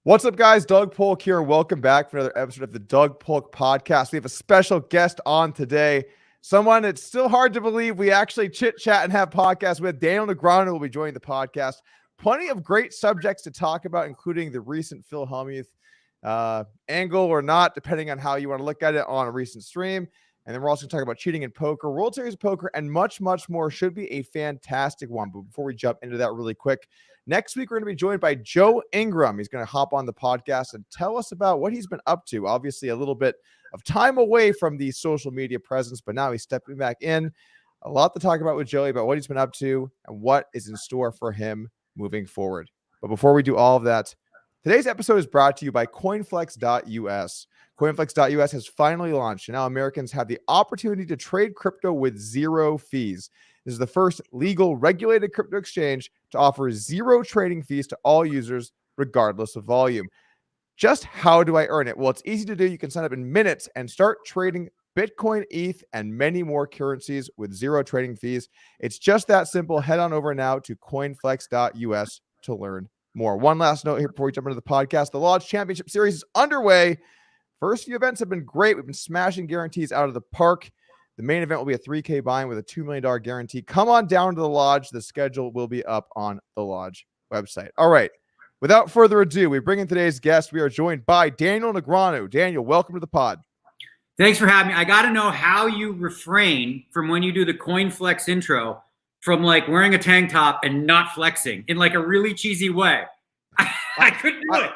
What's up, guys? Doug Polk here. Welcome back for another episode of the Doug Polk Podcast. We have a special guest on today. Someone it's still hard to believe we actually chit-chat and have podcasts with. Negreanu will be joining the podcast. Plenty of great subjects to talk about, including the recent Hellmuth angle or not, depending on how you want to look at it on a recent stream. And then we're also going to talk about cheating in poker, World Series of Poker, and much, much more. Should be a fantastic one. But before we jump into that really quick, next week we're going to be joined by Joe Ingram. He's going to hop on the podcast and tell us about what he's been up to. Obviously, a little bit of time away from the social media presence, but now he's stepping back in. A lot to talk about with Joey about what he's been up to and what is in store for him moving forward. But before we do all of that, today's episode is brought to you by CoinFLEX.us. CoinFLEX.us has finally launched, and now Americans have the opportunity to trade crypto with zero fees. This is the first legal, regulated crypto exchange to offer zero trading fees to all users, regardless of volume. Just how do I earn it? Well, it's easy to do. You can sign up in minutes and start trading Bitcoin, ETH, and many more currencies with zero trading fees. It's just that simple. Head on over now to CoinFLEX.us to learn more. One last note here before we jump into the podcast. The Lodge Championship Series is underway. First few events have been great. We've been smashing guarantees out of the park. The main event will be a $3K buy-in with a $2 million guarantee. Come on down to the Lodge. The schedule will be up on the Lodge website. All right. Without further ado, we bring in today's guest. We are joined by Daniel Negreanu. Daniel, welcome to the pod. Thanks for having me. I got to know how you refrain from when you do the CoinFLEX intro from like wearing a tank top and not flexing in like a really cheesy way. I couldn't do it.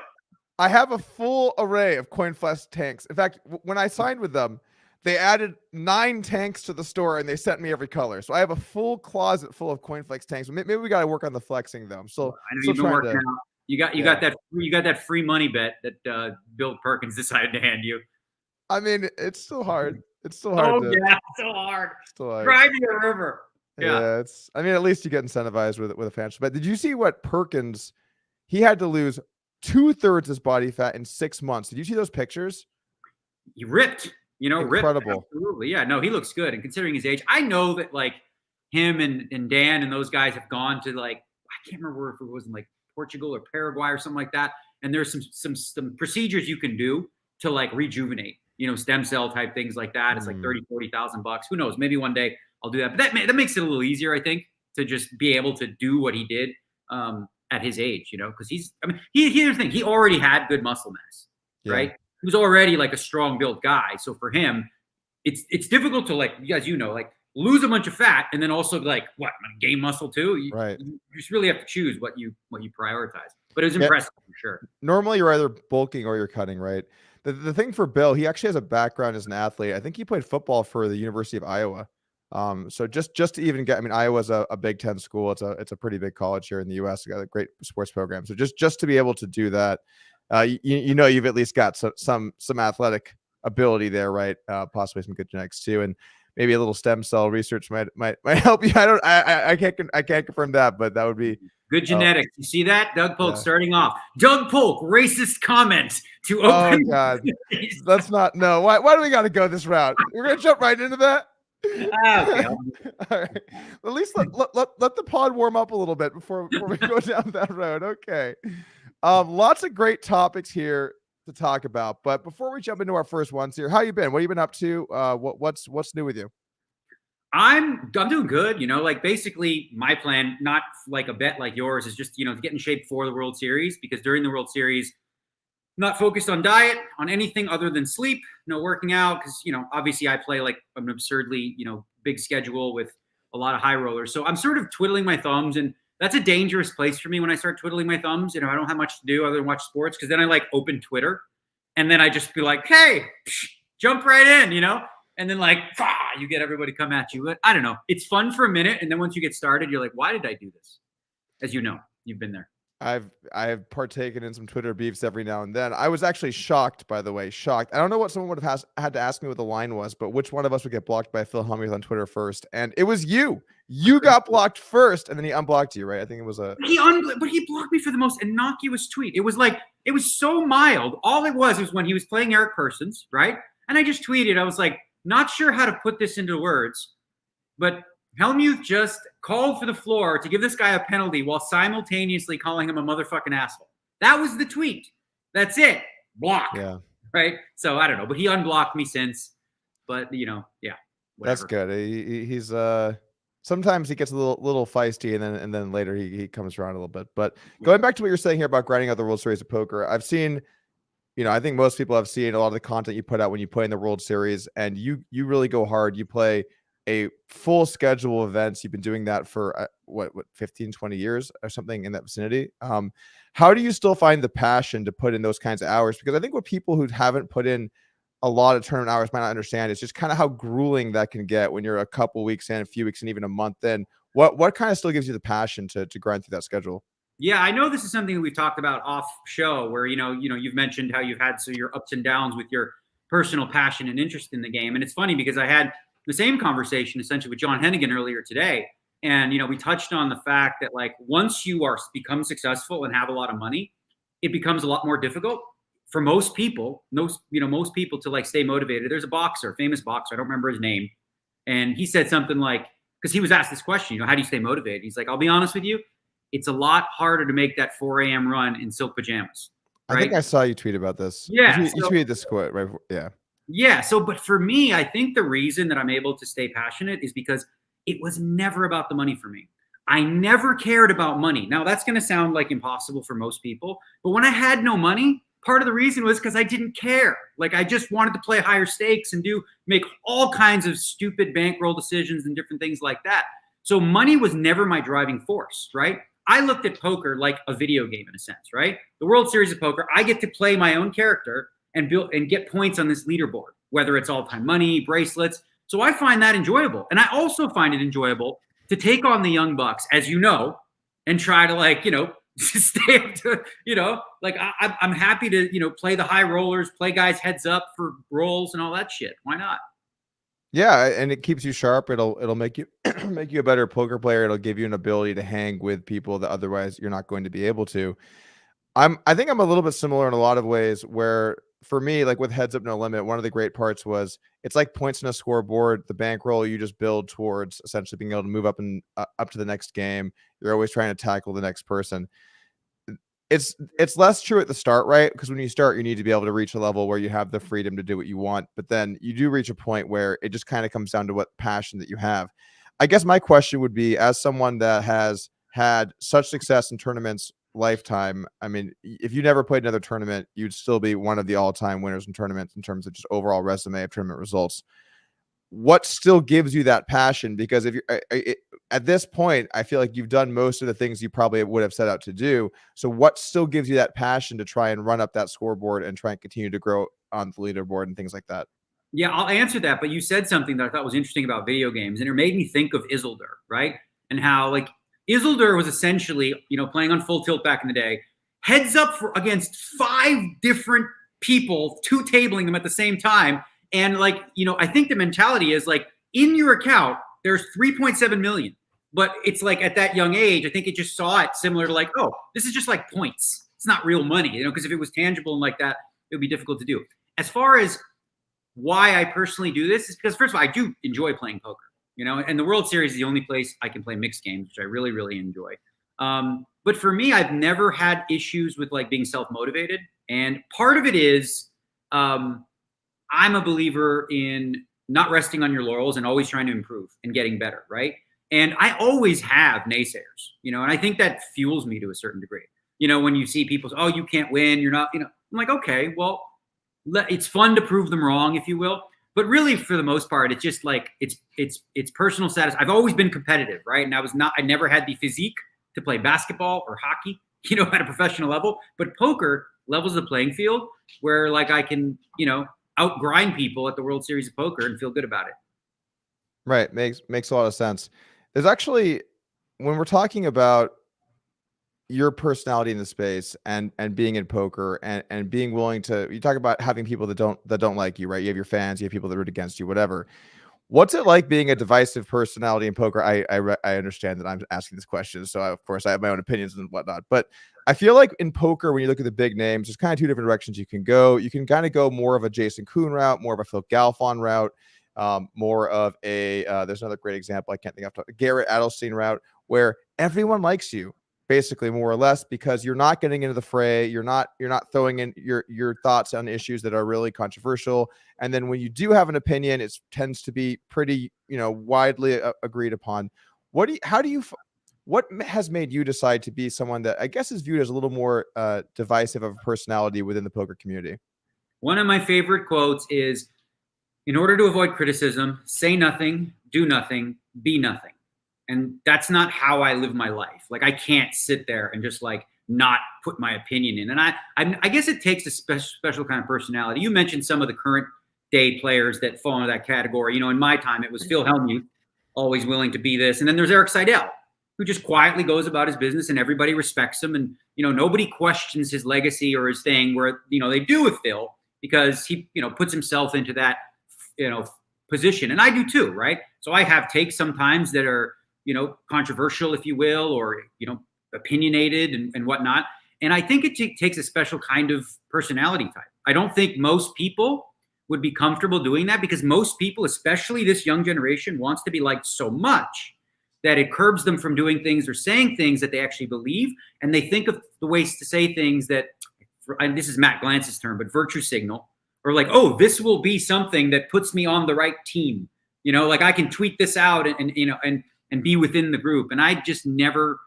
I have a full array of CoinFLEX tanks. In fact, when I signed with them, they added 9 tanks to the store and they sent me every color. So I have a full closet full of CoinFLEX tanks. Maybe we got to work on the flexing though. So I know you've been working out. You got that free money bet that Bill Perkins decided to hand you. I mean, it's still hard. It's still hard. So hard. Still hard. Drive me a river. Yeah. I mean, at least you get incentivized with a financial bet. Did you see what Perkins? He had to lose 2/3 his body fat in 6 months. Did you see those pictures? He ripped. Incredible. Ripped. Absolutely. Yeah. No, he looks good. And considering his age, I know that like him and Dan and those guys have gone to like I can't remember if it was in like Portugal or Paraguay or something like that. And there's some procedures you can do to like rejuvenate, stem cell type things like that. It's like $30,000-$40,000. Who knows? Maybe one day I'll do that. But that makes it a little easier, I think, to just be able to do what he did at his age, because here's the thing. He already had good muscle mass, right? He was already like a strong built guy. So for him, it's difficult to like, you guys, like lose a bunch of fat and then also like what gain muscle too. You just really have to choose what you prioritize. But it was impressive for sure. Normally you're either bulking or you're cutting, right? The thing for Bill, he actually has a background as an athlete. I think he played football for the University of Iowa. So just to even get, Iowa's a Big Ten school. It's a pretty big college here in the U.S. It's got a great sports program. So just to be able to do that, you've at least got some athletic ability there, right? Possibly some good genetics too, and maybe a little stem cell research might help you. I can't confirm that, but that would be good genetics. You see that? Doug Polk starting off. Doug Polk, racist comments to open. Oh God, that's not no. Why do we got to go this route? We're gonna jump right into that. Okay. All right. At least let the pod warm up a little bit before we go down that road. Okay. Lots of great topics here to talk about, but before we jump into our first ones here, how you been? What have you been up to? What's new with you? I'm doing good. Like basically my plan, not like a bet like yours, is just to get in shape for the World Series, because during the World Series, not focused on diet, on anything other than sleep, working out, because obviously I play like an absurdly big schedule with a lot of high rollers, so I'm sort of twiddling my thumbs, and that's a dangerous place for me when I start twiddling my thumbs. I don't have much to do other than watch sports, because then I like open Twitter and then I just be like, hey, jump right in, and then like you get everybody come at you. But I don't know, it's fun for a minute, and then once you get started, you're like, why did I do this? As you've been there. I've partaken in some Twitter beefs every now and then. I was actually shocked, by the way, shocked. I don't know what someone would have had to ask me what the line was, but which one of us would get blocked by Hellmuth on Twitter first? And it was you. You got blocked first, and then he unblocked you, right? I think it was but he blocked me for the most innocuous tweet. It was so mild. All it was when he was playing Eric Persons, right? And I just tweeted. I was like, not sure how to put this into words, but Hellmuth just called for the floor to give this guy a penalty while simultaneously calling him a motherfucking asshole. That was the tweet. That's it. Block. Yeah. Right. So I don't know, but he unblocked me since. But yeah, whatever. That's good. He's sometimes he gets a little feisty, and then later he comes around a little bit. But going back to what you're saying here about grinding out the World Series of Poker, I've seen, I think most people have seen a lot of the content you put out when you play in the World Series, and you really go hard. You play a full schedule of events. You've been doing that for what 15, 20 years or something in that vicinity. How do you still find the passion to put in those kinds of hours? Because I think what people who haven't put in a lot of tournament hours might not understand is just kind of how grueling that can get when you're a couple weeks in, a few weeks in, even a month in. What kind of still gives you the passion to grind through that schedule? Yeah, I know this is something that we've talked about off show, where you've mentioned how you've had your ups and downs with your personal passion and interest in the game. And it's funny because I had the same conversation essentially with John Hennigan earlier today. And we touched on the fact that like once you become successful and have a lot of money, it becomes a lot more difficult for most people. Most people to like stay motivated. There's a famous boxer, I don't remember his name, and he said something like, because he was asked this question, how do you stay motivated? He's like, I'll be honest with you, it's a lot harder to make that 4 a.m. run in silk pajamas. Right? I think I saw you tweet about this. Yeah, you tweeted this quote right? Yeah. Yeah. So, but for me, I think the reason that I'm able to stay passionate is because it was never about the money for me. I never cared about money. Now, that's going to sound like impossible for most people, but when I had no money, part of the reason was because I didn't care. Like I just wanted to play higher stakes and make all kinds of stupid bankroll decisions and different things like that. So money was never my driving force, right? I looked at poker like a video game in a sense, right? The World Series of Poker, I get to play my own character and build and get points on this leaderboard, whether it's all-time money, bracelets. So I find that enjoyable. And I also find it enjoyable to take on the young bucks, as you know, and try to stay up to, I'm happy to, play the high rollers, play guys heads up for rolls and all that shit. Why not? Yeah, and it keeps you sharp. It'll make you make you a better poker player. It'll give you an ability to hang with people that otherwise you're not going to be able to. I think I'm a little bit similar in a lot of ways, where for me, like with Heads Up No Limit, one of the great parts was it's like points in a scoreboard. The bankroll you just build towards essentially being able to move up and up to the next game. You're always trying to tackle the next person. It's less true at the start, right? Because when you start, you need to be able to reach a level where you have the freedom to do what you want. But then you do reach a point where it just kind of comes down to what passion that you have. I guess my question would be, as someone that has had such success in tournaments lifetime, I mean, if you never played another tournament, you'd still be one of the all-time winners in tournaments in terms of just overall resume of tournament results. What still gives you that passion? Because if you're at this point, I feel like you've done most of the things you probably would have set out to do. So what still gives you that passion to try and run up that scoreboard and try and continue to grow on the leaderboard and things like that? Yeah, I'll answer that. But you said something that I thought was interesting about video games, and it made me think of Isildur, right? And how like Isildur was essentially, playing on full tilt back in the day, heads up against 5 different people, 2 tabling them at the same time. And I think the mentality is like in your account, there's 3.7 million. But it's like at that young age, I think it just saw it similar to like, oh, this is just like points. It's not real money, because if it was tangible and like that, it would be difficult to do. As far as why I personally do this is because, first of all, I do enjoy playing poker, and the World Series is the only place I can play mixed games, which I really, really enjoy. But for me, I've never had issues with like being self-motivated. And part of it is I'm a believer in not resting on your laurels and always trying to improve and getting better, right? And I always have naysayers, and I think that fuels me to a certain degree. When you see people say, oh, you can't win, you're not, I'm like, okay, well, it's fun to prove them wrong, if you will. But really, for the most part, it's just like it's personal status. I've always been competitive, right? And I never had the physique to play basketball or hockey, at a professional level. But poker levels the playing field where like I can, outgrind people at the World Series of Poker and feel good about it. Right. Makes a lot of sense. There's actually, when we're talking about your personality in the space and being in poker and being willing to, you talk about having people that don't like you, right? You have your fans, you have people that root against you, whatever. What's it like being a divisive personality in poker? I understand that I'm asking this question, so of course I have my own opinions and whatnot. But I feel like in poker, when you look at the big names, there's kind of 2 different directions you can go. You can kind of go more of a Jason Kuhn route, more of a Phil Galfond route, more of a there's another great example I can't think of, Garrett Adelstein route, where everyone likes you. basically, more or less, because you're not getting into the fray. You're not throwing in your thoughts on issues that are really controversial. And then when you do have an opinion, it tends to be pretty, widely agreed upon. What has made you decide to be someone that I guess is viewed as a little more divisive of a personality within the poker community? One of my favorite quotes is, in order to avoid criticism, say nothing, do nothing, be nothing. And that's not how I live my life. Like, I can't sit there and just like not put my opinion in. And I guess it takes a special kind of personality. You mentioned some of the current day players that fall into that category. In my time, it was Phil Hellmuth, always willing to be this. And then there's Eric Seidel, who just quietly goes about his business and everybody respects him. And, nobody questions his legacy or his thing, where, they do with Phil because he, puts himself into that, position. And I do too, right? So I have takes sometimes that are, controversial, if you will, or, opinionated and whatnot. And I think it takes a special kind of personality type. I don't think most people would be comfortable doing that, because most people, especially this young generation, wants to be liked so much that it curbs them from doing things or saying things that they actually believe. And they think of the ways to say things that, and this is Matt Glance's term, but virtue signal, or like, oh, this will be something that puts me on the right team. Like I can tweet this out and be within the group. And I just never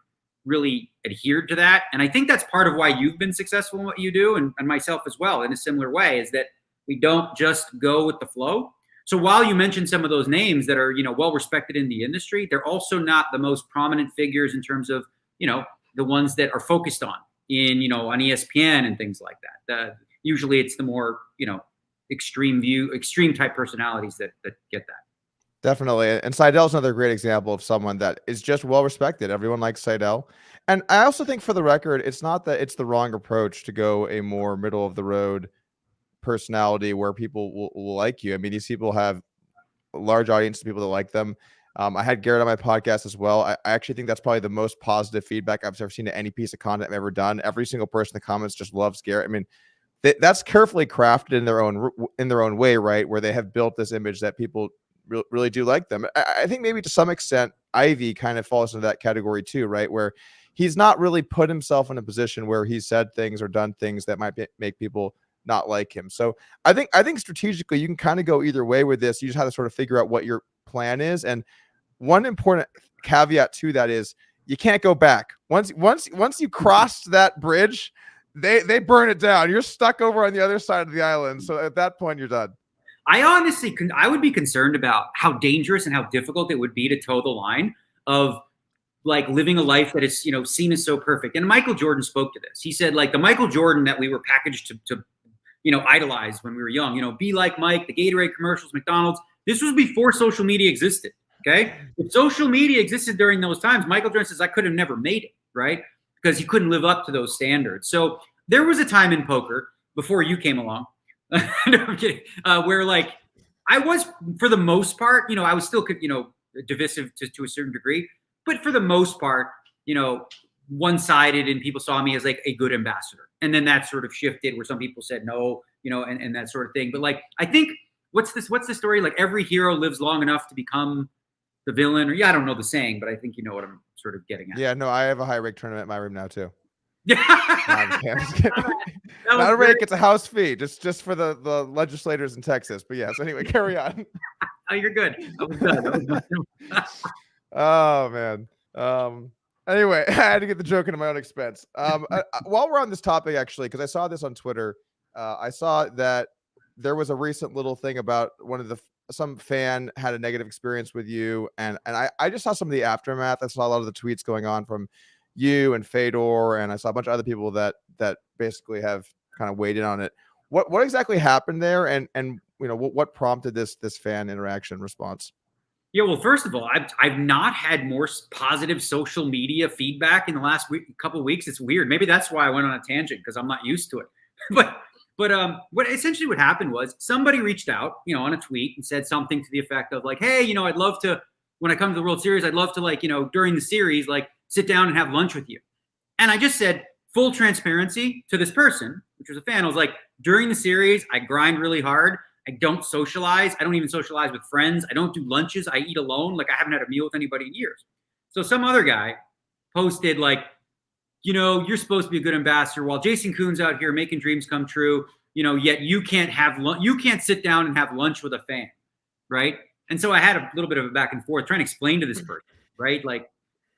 really adhered to that. And I think that's part of why you've been successful in what you do, and myself as well, in a similar way, is that we don't just go with the flow. So while you mentioned some of those names that are, well-respected in the industry, they're also not the most prominent figures in terms of, the ones that are focused on on ESPN and things like that. Usually it's the more, extreme type personalities that get that. Definitely. And Seidel's another great example of someone that is just well respected. Everyone likes Seidel. And I also think, for the record, it's not that it's the wrong approach to go a more middle of the road personality where people will like you. I mean, these people have a large audience of people that like them. I had Garrett on my podcast as well. I actually think that's probably the most positive feedback I've ever seen to any piece of content I've ever done. Every single person in the comments just loves Garrett. I mean, that's carefully crafted in their own way, right? Where they have built this image that people really do like them. I think maybe to some extent Ivy kind of falls into that category too, right? Where he's not really put himself in a position where he's said things or done things that might make people not like him. So I think strategically you can kind of go either way with this. You just have to sort of figure out what your plan is. And one important caveat to that is you can't go back. Once you crossed that bridge, they burn it down. You're stuck over on the other side of the island. So at that point, you're done. I would be concerned about how dangerous and how difficult it would be to toe the line of like living a life that is, seen as so perfect. And Michael Jordan spoke to this. He said, like, the Michael Jordan that we were packaged to idolize when we were young, be like Mike, the Gatorade commercials, McDonald's. This was before social media existed. Okay. If social media existed during those times, Michael Jordan says, I could have never made it, right? Because he couldn't live up to those standards. So there was a time in poker before you came along. No, I'm kidding. Where like I was, for the most part, I was still, divisive to a certain degree, but for the most part, one-sided, and people saw me as like a good ambassador. And then that sort of shifted where some people said no, and that sort of thing. But like, I think what's the story? Like, every hero lives long enough to become the villain, or I don't know the saying, but I think you know what I'm sort of getting at. Yeah, no, I have a high rake tournament in my room now too. Yeah. Not a rake, it's a house fee, just for the legislators in Texas. But yes, anyway, carry on. Oh, you're good. That was good. Oh man. Anyway, I had to get the joke into my own expense. While we're on this topic, actually, because I saw this on Twitter, I saw that there was a recent little thing about some fan had a negative experience with you, and I just saw some of the aftermath. I saw a lot of the tweets going on from you and Fedor, and I saw a bunch of other people that basically have kind of weighed in on it. What exactly happened there, and what prompted this fan interaction response? Yeah, well, first of all, I've not had more positive social media feedback in the last couple of weeks. It's weird. Maybe that's why I went on a tangent, because I'm not used to it. But what happened was somebody reached out, on a tweet and said something to the effect of like, hey, I'd love to, when I come to the World Series, I'd love to, like, during the series, like, sit down and have lunch with you. And I just said, full transparency to this person, which was a fan. I was like, during the series, I grind really hard. I don't socialize. I don't even socialize with friends. I don't do lunches. I eat alone. Like, I haven't had a meal with anybody in years. So some other guy posted like, you're supposed to be a good ambassador while Jason Kuhn's out here making dreams come true, yet you can't have you can't sit down and have lunch with a fan, right? And so I had a little bit of a back and forth trying to explain to this person, right? Like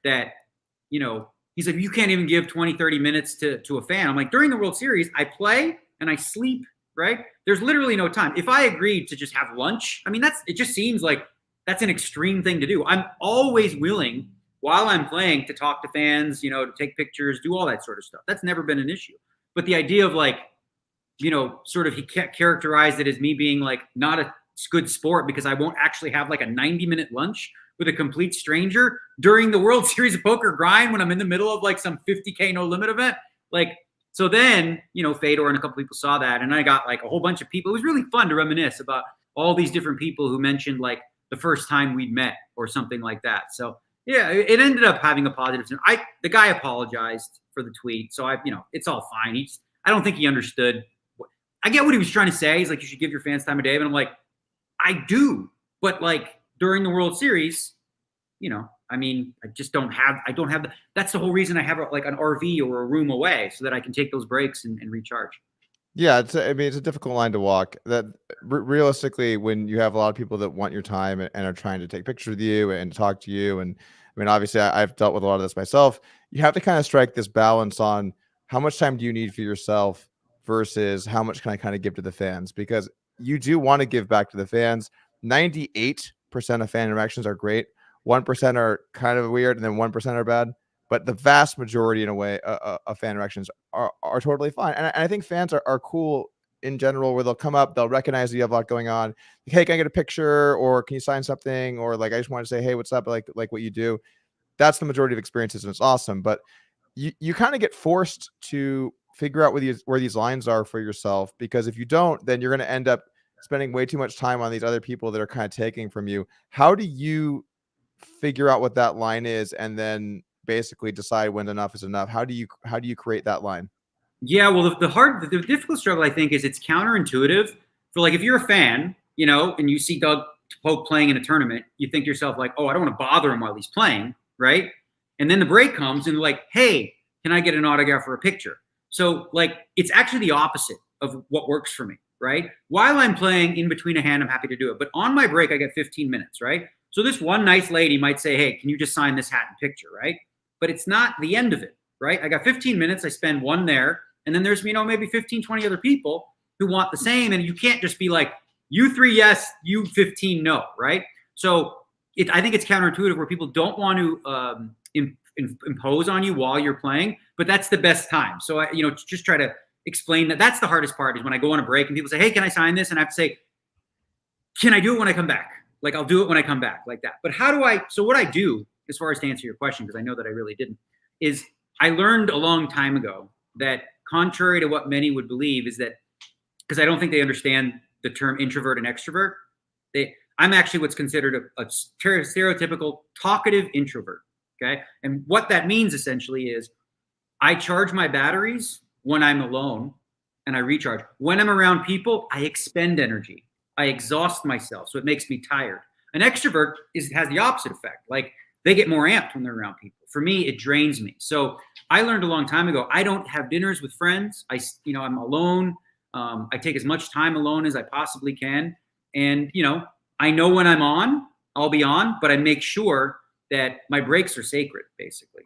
that, he's like, you can't even give 20, 30 minutes to a fan. I'm like, during the World Series, I play and I sleep, right? There's literally no time. If I agreed to just have lunch, I mean, it just seems like that's an extreme thing to do. I'm always willing while I'm playing to talk to fans, to take pictures, do all that sort of stuff. That's never been an issue. But the idea of like, sort of he characterized it as me being like not a good sport because I won't actually have like a 90-minute lunch with a complete stranger during the World Series of Poker grind when I'm in the middle of like some 50K no limit event. Like, so then, Fedor and a couple people saw that and I got like a whole bunch of people. It was really fun to reminisce about all these different people who mentioned like the first time we'd met or something like that. So yeah, it ended up having a positive. The guy apologized for the tweet. So it's all fine. I don't think he understood. I get what he was trying to say. He's like, you should give your fans time of day. And I'm like, I do. But like during the World Series, I mean, I don't have that's the whole reason I have like an RV or a room away so that I can take those breaks and recharge. Yeah, it's a difficult line to walk. That realistically, when you have a lot of people that want your time and are trying to take pictures with you and talk to you, and I mean, obviously, I've dealt with a lot of this myself. You have to kind of strike this balance on how much time do you need for yourself versus how much can I kind of give to the fans, because you do want to give back to the fans. 98% of fan interactions are great. 1% are kind of weird, and then 1% are bad. But the vast majority, in a way, of fan interactions are totally fine. And I think fans are cool in general, where they'll come up, they'll recognize that you have a lot going on. Like, hey, can I get a picture? Or can you sign something? Or like, I just want to say, hey, what's up? Like what you do. That's the majority of experiences, and it's awesome. But you kind of get forced to figure out where these lines are for yourself, because if you don't, then you're going to end up spending way too much time on these other people that are kind of taking from you. How do you figure out what that line is and then basically decide when enough is enough? How do you create that line? Yeah, well, the difficult struggle, I think, is it's counterintuitive. For like, if you're a fan, and you see Doug Polk playing in a tournament, you think to yourself like, oh, I don't want to bother him while he's playing, right? And then the break comes and like, hey, can I get an autograph or a picture? So like, it's actually the opposite of what works for me, right? While I'm playing in between a hand, I'm happy to do it. But on my break, I get 15 minutes, right? So this one nice lady might say, hey, can you just sign this hat and picture, right? But it's not the end of it, right? I got 15 minutes. I spend one there. And then there's, maybe 15, 20 other people who want the same. And you can't just be like, you 3, yes, you 15, no, right? So I think it's counterintuitive where people don't want to impose on you while you're playing, but that's the best time. So I, just try to explain that. That's the hardest part, is when I go on a break and people say, hey, can I sign this? And I have to say, can I do it when I come back? Like, I'll do it when I come back, like that. But so what I do, as far as to answer your question, because I know that I really didn't, is I learned a long time ago that, contrary to what many would believe, is that, because I don't think they understand the term introvert and extrovert, I'm actually what's considered a stereotypical talkative introvert, okay? And what that means essentially is I charge my batteries when I'm alone and I recharge. When I'm around people, I expend energy. I exhaust myself, so it makes me tired. An extrovert has the opposite effect. Like, they get more amped when they're around people. For me, it drains me. So I learned a long time ago, I don't have dinners with friends. I'm alone. I take as much time alone as I possibly can. And, I know when I'm on, I'll be on, but I make sure that my breaks are sacred, basically.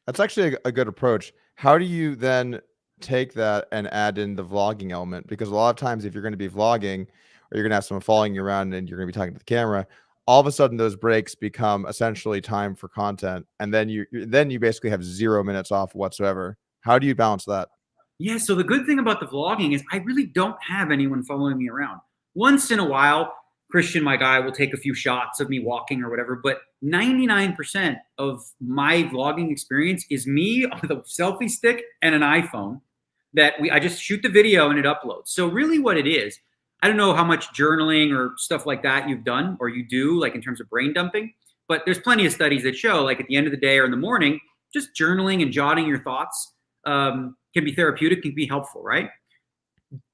That's actually a good approach. How do you then take that and add in the vlogging element? Because a lot of times, if you're going to be vlogging, or you're going to have someone following you around and you're going to be talking to the camera, all of a sudden those breaks become essentially time for content, and then you basically have 0 minutes off whatsoever. How do you balance that? Yeah, so the good thing about the vlogging is I really don't have anyone following me around. Once in a while, Christian, my guy, will take a few shots of me walking or whatever, but 99% of my vlogging experience is me with a selfie stick and an iPhone that I just shoot the video and it uploads. So really what it is, I don't know how much journaling or stuff like that you've done or you do, like in terms of brain dumping, but there's plenty of studies that show, like at the end of the day or in the morning, just journaling and jotting your thoughts can be therapeutic, can be helpful, right?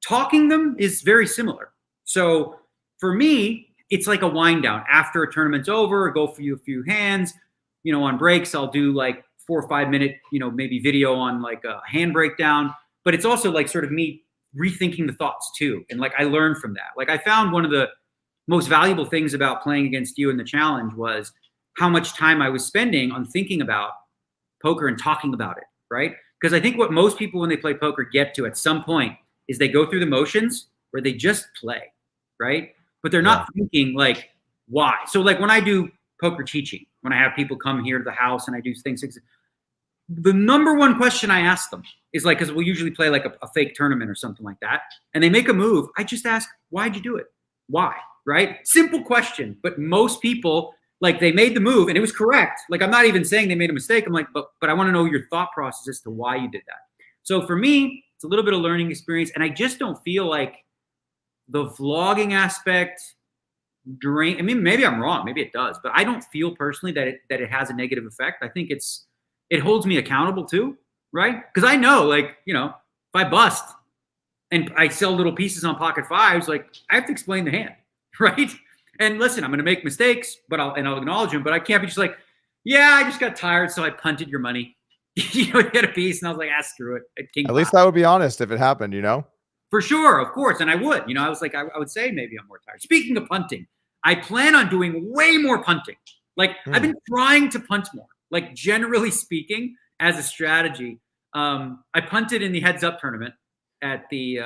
Talking them is very similar. So for me, it's like a wind down. After a tournament's over, go for a few hands. On breaks, I'll do like 4 or 5 minute, maybe video on like a hand breakdown, but it's also like sort of me rethinking the thoughts too. And like, I learned from that. Like I found one of the most valuable things about playing against you in the challenge was how much time I was spending on thinking about poker and talking about it. Right. Because I think what most people when they play poker get to at some point is they go through the motions where they just play. Right. But they're not thinking like, why? So like when I do poker teaching, when I have people come here to the house and I do things, the number one question I ask them is like, because we'll usually play like a fake tournament or something like that, and they make a move. I just ask, why'd you do it? Why? Right? Simple question. But most people, like they made the move and it was correct. Like I'm not even saying they made a mistake. I'm like, but I want to know your thought process as to why you did that. So for me, it's a little bit of learning experience, and I just don't feel like the vlogging aspect I mean, maybe I'm wrong. Maybe it does, but I don't feel personally that it has a negative effect. I think it holds me accountable too, right? Because I know, like, if I bust and I sell little pieces on pocket fives, like I have to explain the hand, right? And listen, I'm going to make mistakes, but I'll acknowledge them. But I can't be just like, yeah, I just got tired, so I punted your money. Hit a piece, and I was like, screw it. At least that would be honest if it happened, For sure, of course, and I would. I was like, I would say maybe I'm more tired. Speaking of punting, I plan on doing way more punting. Like I've been trying to punt more. Like generally speaking, as a strategy, I punted in the heads up tournament at the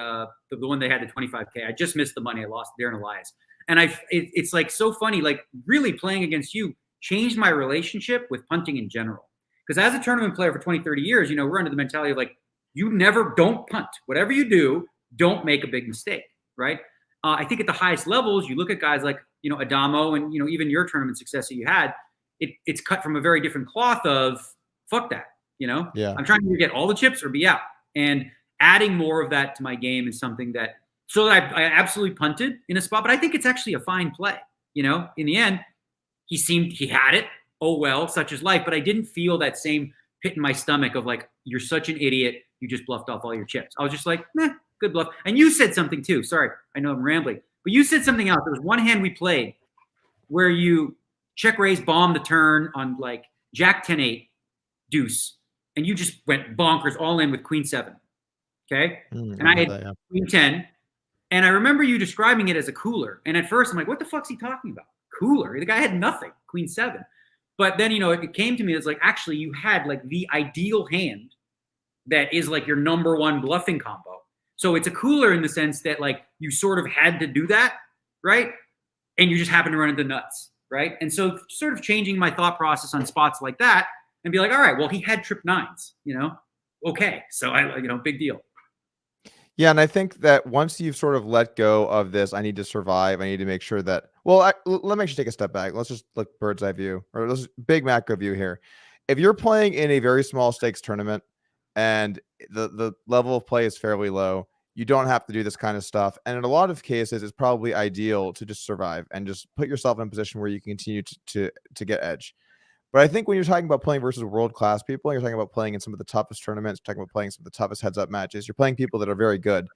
one they had the 25K. I just missed the money. I lost Darren Elias, and it's like so funny. Like really playing against you changed my relationship with punting in general. Because as a tournament player for 20, 30 years, we're under the mentality of like you never don't punt. Whatever you do, don't make a big mistake, right? I think at the highest levels, you look at guys like, Adamo and, even your tournament success that you had, it's cut from a very different cloth of fuck that, Yeah. I'm trying to get all the chips or be out. And adding more of that to my game is something that I absolutely punted in a spot, but I think it's actually a fine play. In the end, he had it. Oh, well, such is life. But I didn't feel that same pit in my stomach of like, you're such an idiot. You just bluffed off all your chips. I was just like, meh. Good bluff. And you said something too. Sorry, I know I'm rambling, but you said something else. There was one hand we played where you check raise bomb the turn on like Jack 10-8 deuce, and you just went bonkers all in with Queen 7. Okay, and I had Queen 10, and I remember you describing it as a cooler. And at first I'm like, what the fuck's he talking about? Cooler? The guy had nothing. Queen 7. But then it came to me. It's like actually you had like the ideal hand that is like your number one bluffing combo. So it's a cooler in the sense that like you sort of had to do that, right? And you just happen to run into nuts, right? And so sort of changing my thought process on spots like that and be like, all right, well, he had trip 9s, okay. So big deal. Yeah, and I think that once you've sort of let go of this, I need to survive. I need to make sure that, let me actually take a step back. Let's just look bird's eye view, or let's big macro view here. If you're playing in a very small stakes tournament and the level of play is fairly low, you don't have to do this kind of stuff. And in a lot of cases, it's probably ideal to just survive and just put yourself in a position where you can continue to get edge. But I think when you're talking about playing versus world-class people, you're talking about playing in some of the toughest tournaments, you're talking about playing some of the toughest heads-up matches, you're playing people that are very good.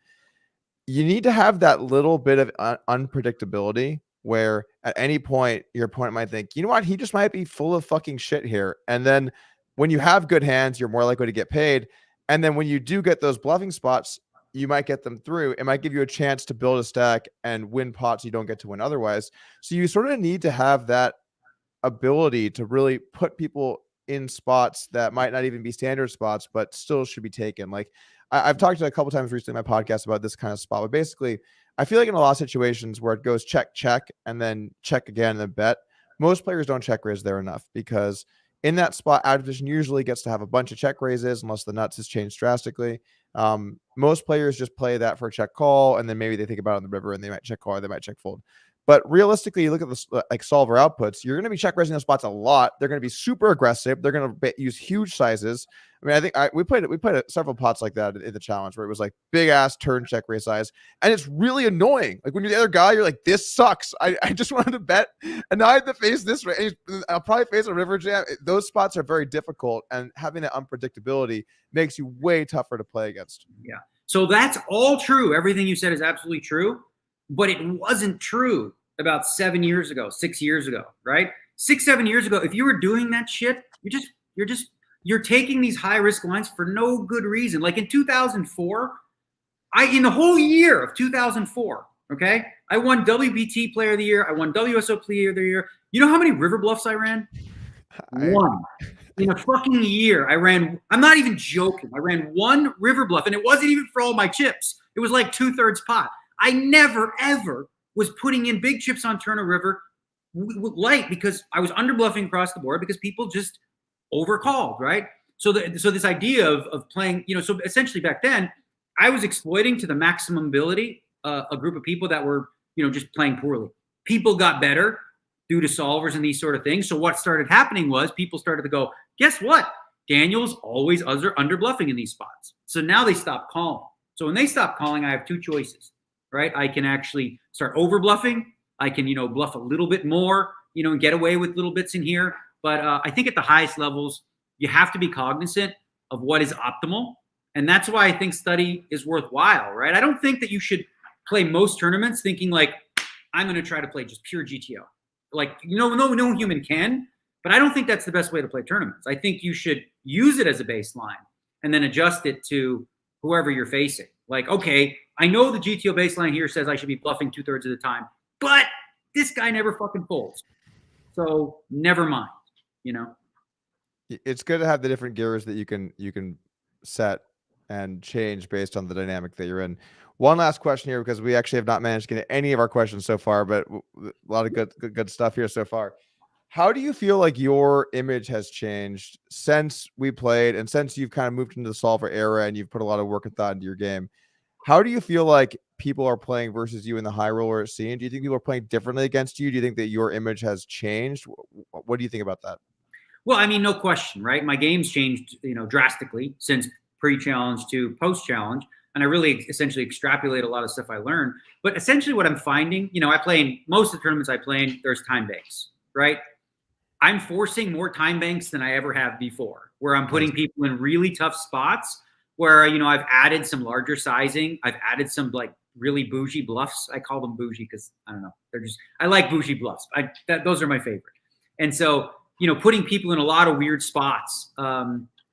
You need to have that little bit of unpredictability where at any point, your opponent might think, you know what, he just might be full of fucking shit here. And then when you have good hands, you're more likely to get paid. And then when you do get those bluffing spots, you might get them through. It might give you a chance to build a stack and win pots you don't get to win otherwise. So you sort of need to have that ability to really put people in spots that might not even be standard spots, but still should be taken. Like I've talked to a couple times recently in my podcast about this kind of spot, but basically I feel like in a lot of situations where it goes check, check, and then check again and then bet, most players don't check raise there enough because in that spot, out of position usually gets to have a bunch of check raises unless the nuts has changed drastically. Most players just play that for a check call, and then maybe they think about it on the river and they might check call or they might check fold. But realistically, you look at the like solver outputs, you're going to be check raising those spots a lot. They're going to be super aggressive. They're going to use huge sizes. I mean, I think we played several pots like that in the challenge where it was like big ass turn check raise size, and it's really annoying. Like when you're the other guy, you're like, this sucks. I just wanted to bet, and now I have to face this. I'll probably face a river jam. Those spots are very difficult, and having that unpredictability makes you way tougher to play against. Yeah. So that's all true. Everything you said is absolutely true, but it wasn't true about 7 years ago, 6 years ago, right? 6, 7 years ago, if you were doing that shit, you're taking these high risk lines for no good reason. Like in 2004, in the whole year of 2004, okay, I won WBT Player of the Year. I won WSO Player of the Year. You know how many river bluffs I ran? One. In a fucking year, I'm not even joking. I ran one river bluff, and it wasn't even for all my chips. It was like 2/3 pot. I never, ever was putting in big chips on Turner River light because I was under bluffing across the board because people just overcalled, right? So this idea of playing, so essentially back then, I was exploiting to the maximum ability a group of people that were, just playing poorly. People got better due to solvers and these sort of things. So what started happening was people started to go, guess what? Daniel's always under bluffing in these spots. So now they stop calling. So when they stop calling, I have two choices, right? I can actually start over bluffing. I can, bluff a little bit more, and get away with little bits in here. But I think at the highest levels, you have to be cognizant of what is optimal. And that's why I think study is worthwhile, right? I don't think that you should play most tournaments thinking like, I'm going to try to play just pure GTO. Like, no human can, but I don't think that's the best way to play tournaments. I think you should use it as a baseline and then adjust it to whoever you're facing. Like, okay, I know the GTO baseline here says I should be bluffing 2/3 of the time, but this guy never fucking folds. So never mind, It's good to have the different gears that you can set and change based on the dynamic that you're in. One last question here, because we actually have not managed to get any of our questions so far, but a lot of good stuff here so far. How do you feel like your image has changed since we played and since you've kind of moved into the solver era and you've put a lot of work and thought into your game? How do you feel like people are playing versus you in the high roller scene? Do you think people are playing differently against you? Do you think that your image has changed? What do you think about that? Well, I mean, no question, right? My game's changed, drastically since pre-challenge to post-challenge. And I really essentially extrapolate a lot of stuff I learned. But essentially what I'm finding, I play in most of the tournaments I play in, there's time banks, right? I'm forcing more time banks than I ever have before, where I'm putting people in really tough spots where, I've added some larger sizing. I've added some like really bougie bluffs. I call them bougie because I don't know. I like bougie bluffs. Those are my favorite. And so, putting people in a lot of weird spots,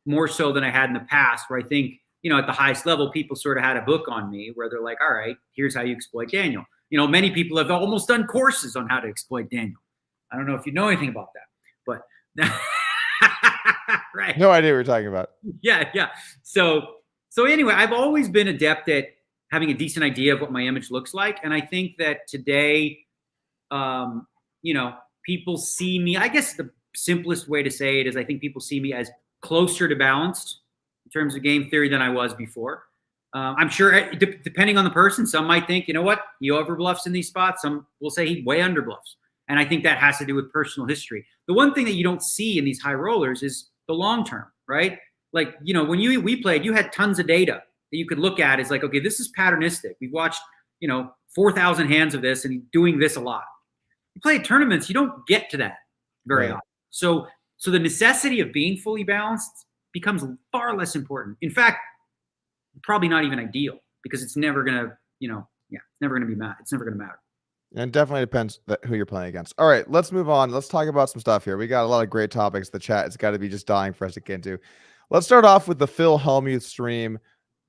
more so than I had in the past, where I think, at the highest level, people sort of had a book on me where they're like, all right, here's how you exploit Daniel. Many people have almost done courses on how to exploit Daniel. I don't know if you know anything about that, but right. No idea what you're talking about. Yeah. So anyway, I've always been adept at having a decent idea of what my image looks like. And I think that today, people see me, I guess the simplest way to say it is I think people see me as closer to balanced in terms of game theory than I was before. I'm sure depending on the person, some might think, you know what, he over bluffs in these spots. Some will say he way under bluffs. And I think that has to do with personal history. The one thing that you don't see in these high rollers is the long term, right? Like, when we played, you had tons of data that you could look at. It's like, okay, this is patternistic. We've watched, 4,000 hands of this and he's doing this a lot. You play at tournaments, you don't get to that very often. So the necessity of being fully balanced becomes far less important. In fact, probably not even ideal because it's never going to, it's never going to be mad. It's never going to matter. And definitely depends who you're playing against. All right, let's move on. Let's talk about some stuff here. We got a lot of great topics. The chat has got to be just dying for us to get into. Let's start off with the Phil Hellmuth stream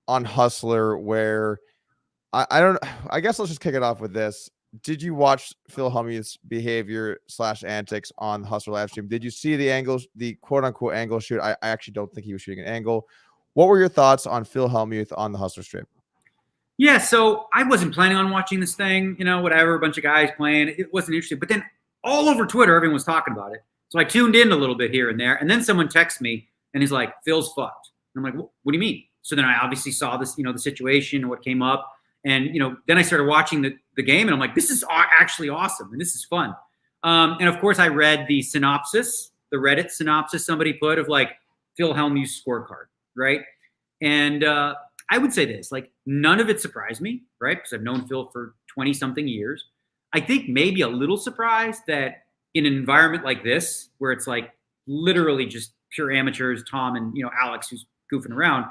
on Hustler, where I guess let's just kick it off with this. Did you watch Phil Hellmuth's behavior / antics on the Hustler live stream? Did you see the angles, the quote unquote angle shoot? I actually don't think he was shooting an angle. What were your thoughts on Phil Hellmuth on the Hustler stream? Yeah, so I wasn't planning on watching this thing, whatever, a bunch of guys playing. It wasn't interesting. But then all over Twitter, everyone was talking about it. So I tuned in a little bit here and there. And then someone texts me and he's like, Phil's fucked. And I'm like, what do you mean? So then I obviously saw this, the situation and what came up. And, then I started watching the game and I'm like, this is actually awesome. And this is fun. And of course I read the synopsis, the Reddit synopsis somebody put of like Phil Hellmuth's scorecard, right? And I would say this, like none of it surprised me, right? Because I've known Phil for 20 something years. I think maybe a little surprised that in an environment like this, where it's like literally just pure amateurs, Tom and, Alex, who's goofing around,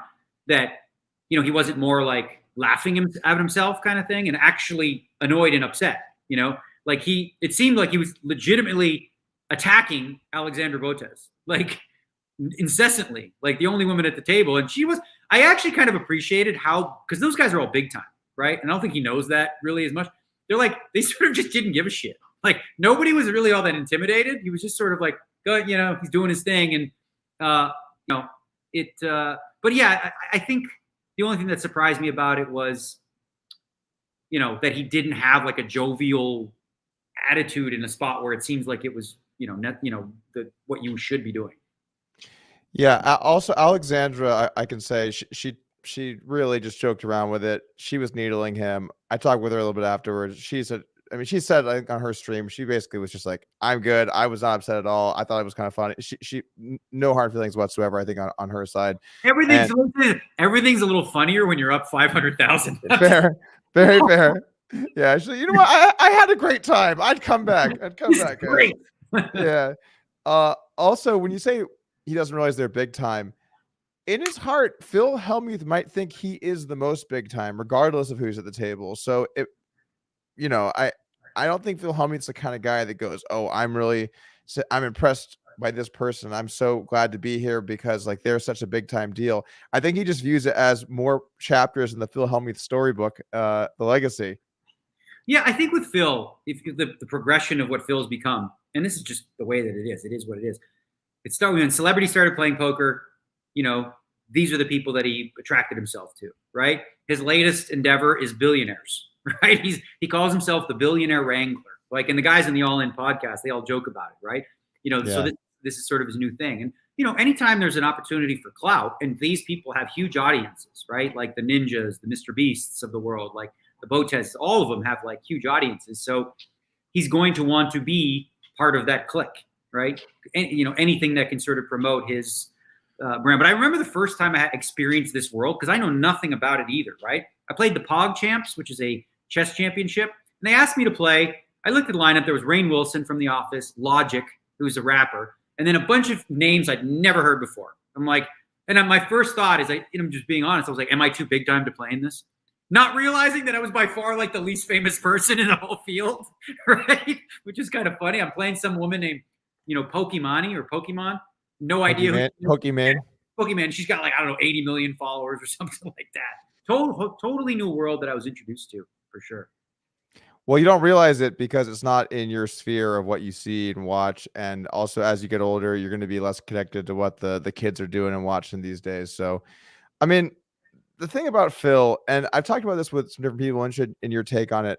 that, he wasn't more like laughing at himself kind of thing and actually annoyed and upset, like it seemed like he was legitimately attacking Alexander Botez. Like incessantly, like the only woman at the table. And I actually kind of appreciated how, because those guys are all big time, right? And I don't think he knows that really as much. They sort of just didn't give a shit. Like nobody was really all that intimidated. He was just sort of like, he's doing his thing. And, but yeah, I think the only thing that surprised me about it was, that he didn't have like a jovial attitude in a spot where it seems like it was, what you should be doing. Yeah. Also, Alexandra, I can say she really just joked around with it. She was needling him. I talked with her a little bit afterwards. She said, I think on her stream, she basically was just like, I'm good. I was not upset at all. I thought it was kind of funny. She no hard feelings whatsoever, I think, on her side. Everything's a little funnier when you're up 500,000. Fair. Very fair. Yeah. Actually, you know what? I had a great time. I'd come back. Great. Yeah. Also, when you say he doesn't realize they're big time, in his heart, Phil Hellmuth might think he is the most big time, regardless of who's at the table. So I don't think Phil Hellmuth's the kind of guy that goes, "Oh, I'm impressed by this person. I'm so glad to be here because like they're such a big time deal." I think he just views it as more chapters in the Phil Hellmuth storybook, the legacy. Yeah, I think with Phil, if the progression of what Phil's become, and this is just the way that it is what it is. It started when celebrities started playing poker. These are the people that he attracted himself to, right? His latest endeavor is billionaires, right? He calls himself the billionaire wrangler. Like, and the guys in the All In podcast, they all joke about it, right? So this is sort of his new thing. And, anytime there's an opportunity for clout, and these people have huge audiences, right? Like the Ninjas, the Mr. Beasts of the world, like the Botes, all of them have like huge audiences. So he's going to want to be part of that clique, right? And, anything that can sort of promote his brand. But I remember the first time I had experienced this world, because I know nothing about it either, right? I played the Pog Champs, which is a chess championship, and they asked me to play. I looked at the lineup. There was Rainn Wilson from The Office, Logic, who's a rapper, and then a bunch of names I'd never heard before. I'm like, and my first thought is, I'm just being honest, I was like, am I too big time to play in this? Not realizing that I was by far like the least famous person in the whole field, right? Which is kind of funny. I'm playing some woman named, Pokemon. No idea. Pokemon. She's got like, I don't know, 80 million followers or something like that. Totally new world that I was introduced to, for sure. Well, you don't realize it because it's not in your sphere of what you see and watch. And also, as you get older, you're going to be less connected to what the kids are doing and watching these days. So, I mean, the thing about Phil, and I've talked about this with some different people, interested in your take on it.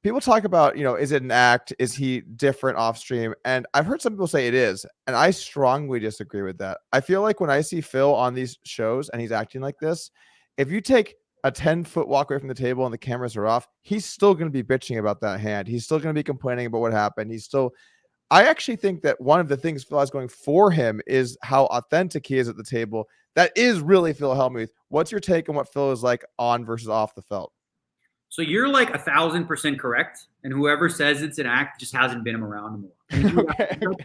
People talk about, is it an act? Is he different off stream? And I've heard some people say it is. And I strongly disagree with that. I feel like when I see Phil on these shows and he's acting like this, if you take a 10-foot walk away from the table and the cameras are off, he's still going to be bitching about that hand. He's still going to be complaining about what happened. I actually think that one of the things Phil has going for him is how authentic he is at the table. That is really Phil Hellmuth. What's your take on what Phil is like on versus off the felt? So you're like 1,000% correct. And whoever says it's an act just hasn't been around him a while.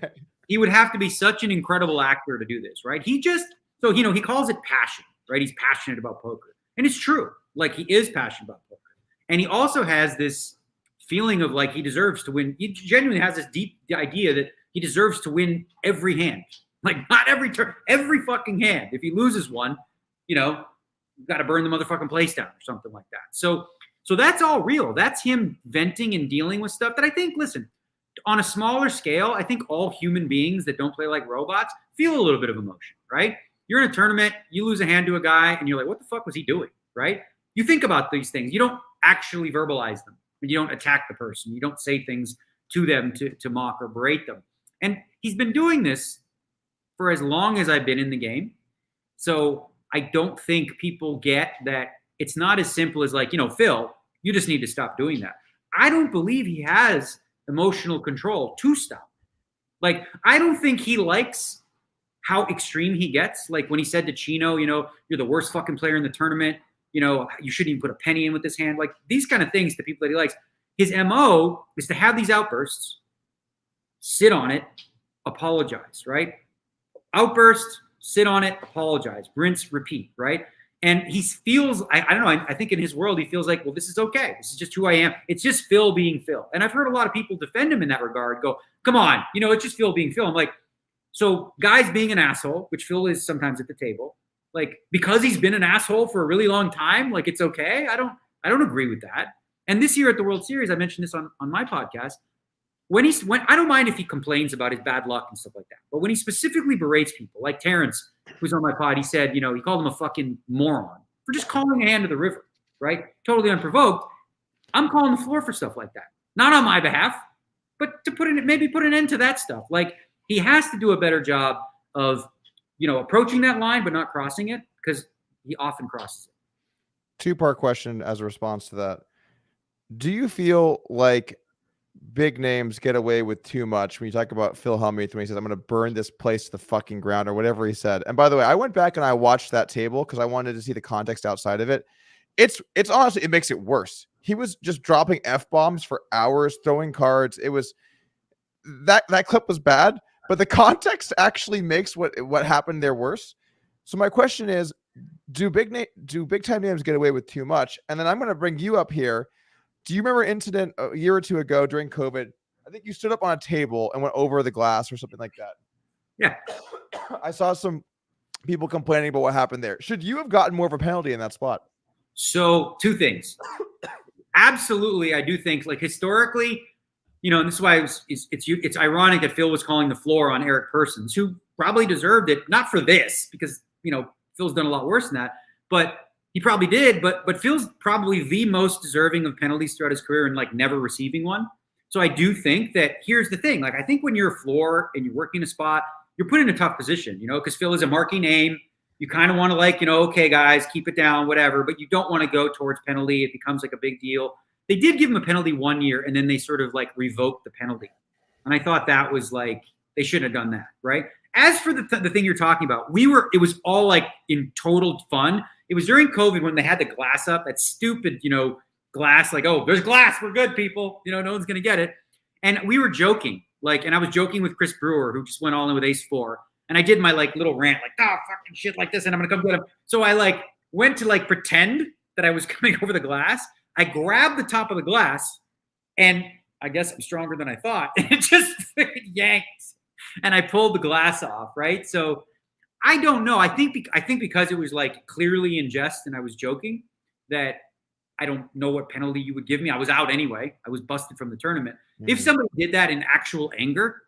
He would have to be such an incredible actor to do this, right? He calls it passion, right? He's passionate about poker. And it's true. Like, he is passionate about poker. And he also has this feeling of like he deserves to win. He genuinely has this deep idea that he deserves to win every hand. Like, not every turn, every fucking hand. If he loses one, you've got to burn the motherfucking place down or something like that. So that's all real. That's him venting and dealing with stuff that I think, listen, on a smaller scale, I think all human beings that don't play like robots feel a little bit of emotion, right? You're in a tournament, you lose a hand to a guy, and you're like, what the fuck was he doing, right? You think about these things. You don't actually verbalize them. You don't attack the person. You don't say things to them to mock or berate them. And he's been doing this for as long as I've been in the game. So I don't think people get that it's not as simple as like, Phil, you just need to stop doing that. I don't believe he has emotional control to stop. Like, I don't think he likes how extreme he gets. Like when he said to Chino, you're the worst fucking player in the tournament. You shouldn't even put a penny in with this hand. Like these kind of things to people that he likes. His MO is to have these outbursts, sit on it, apologize, right? Outburst, sit on it, apologize, rinse, repeat, right? And he feels, I don't know, I think in his world, he feels like, well, this is okay. This is just who I am. It's just Phil being Phil. And I've heard a lot of people defend him in that regard, go, come on, it's just Phil being Phil. I'm like, So guys being an asshole, which Phil is sometimes at the table, like because he's been an asshole for a really long time, like it's okay. I don't agree with that. And this year at the World Series, I mentioned this on my podcast. When I don't mind if he complains about his bad luck and stuff like that, but when he specifically berates people, like Terrence, who's on my pod, he said, he called him a fucking moron for just calling a hand to the river, right? Totally unprovoked. I'm calling the floor for stuff like that, not on my behalf, but to put an end to that stuff. Like he has to do a better job of, approaching that line but not crossing it, because he often crosses it. 2-part question as a response to that. Do you feel like big names get away with too much when you talk about Phil Hellmuth when he says, I'm going to burn this place to the fucking ground, or whatever he said? And by the way, I went back and I watched that table because I wanted to see the context outside of it. It's honestly, it makes it worse. He was just dropping F-bombs for hours, throwing cards. It was that clip was bad, but the context actually makes what happened there worse. So my question is, do big time names get away with too much? And then I'm going to bring you up here. Do you remember an incident a year or two ago during COVID? I think you stood up on a table and went over the glass or something like that. Yeah. I saw some people complaining about what happened there. Should you have gotten more of a penalty in that spot? So 2 things. Absolutely. I do think, like, historically, and this is why it's ironic that Phil was calling the floor on Eric Persons, who probably deserved it, not for this, because, Phil's done a lot worse than that, but he probably did, but Phil's probably the most deserving of penalties throughout his career and like never receiving one. So I do think that here's the thing. Like, I think when you're a floor and you're working a spot, you're put in a tough position, because Phil is a marquee name. You kind of want to okay, guys, keep it down, whatever, but you don't want to go towards penalty. It becomes like a big deal. They did give him a penalty one year and then they sort of like revoked the penalty. And I thought that was like, they shouldn't have done that, right? As for the thing you're talking about, it was all like in total fun. It was during COVID when they had the glass up, that stupid, glass, like, oh, there's glass. We're good, people. No one's going to get it. And we were joking, and I was joking with Chris Brewer, who just went all in with ace 4. And I did my little rant, fucking shit like this. And I'm going to come get him. So I went to pretend that I was coming over the glass. I grabbed the top of the glass and I guess I'm stronger than I thought. And it just yanked and I pulled the glass off. Right. So I don't know. I think because it was clearly in jest and I was joking, that I don't know what penalty you would give me. I was out anyway. I was busted from the tournament. Mm-hmm. If somebody did that in actual anger,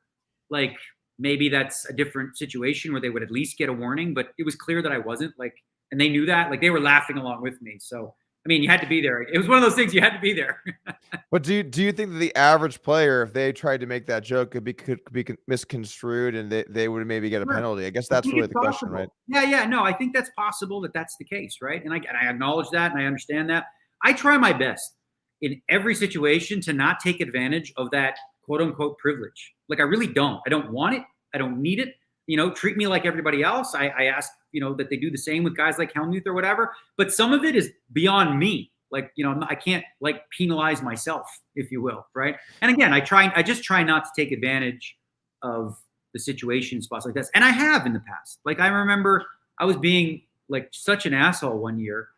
maybe that's a different situation where they would at least get a warning, but it was clear that I wasn't and they knew that, they were laughing along with me. So, I mean, you had to be there. It was one of those things you had to be there. But do you think that the average player, if they tried to make that joke, could be misconstrued and they would maybe get a penalty? I guess that's really the question, right? Yeah. No, I think that's possible that's the case, right? And I acknowledge that and I understand that. I try my best in every situation to not take advantage of that quote unquote privilege. I really don't. I don't want it. I don't need it. Treat me like everybody else. I ask, that they do the same with guys like Hellmuth or whatever. But some of it is beyond me. I can't penalize myself, if you will, right? And again, I just try not to take advantage of the situation spots like this. And I have in the past. I remember I was being such an asshole one year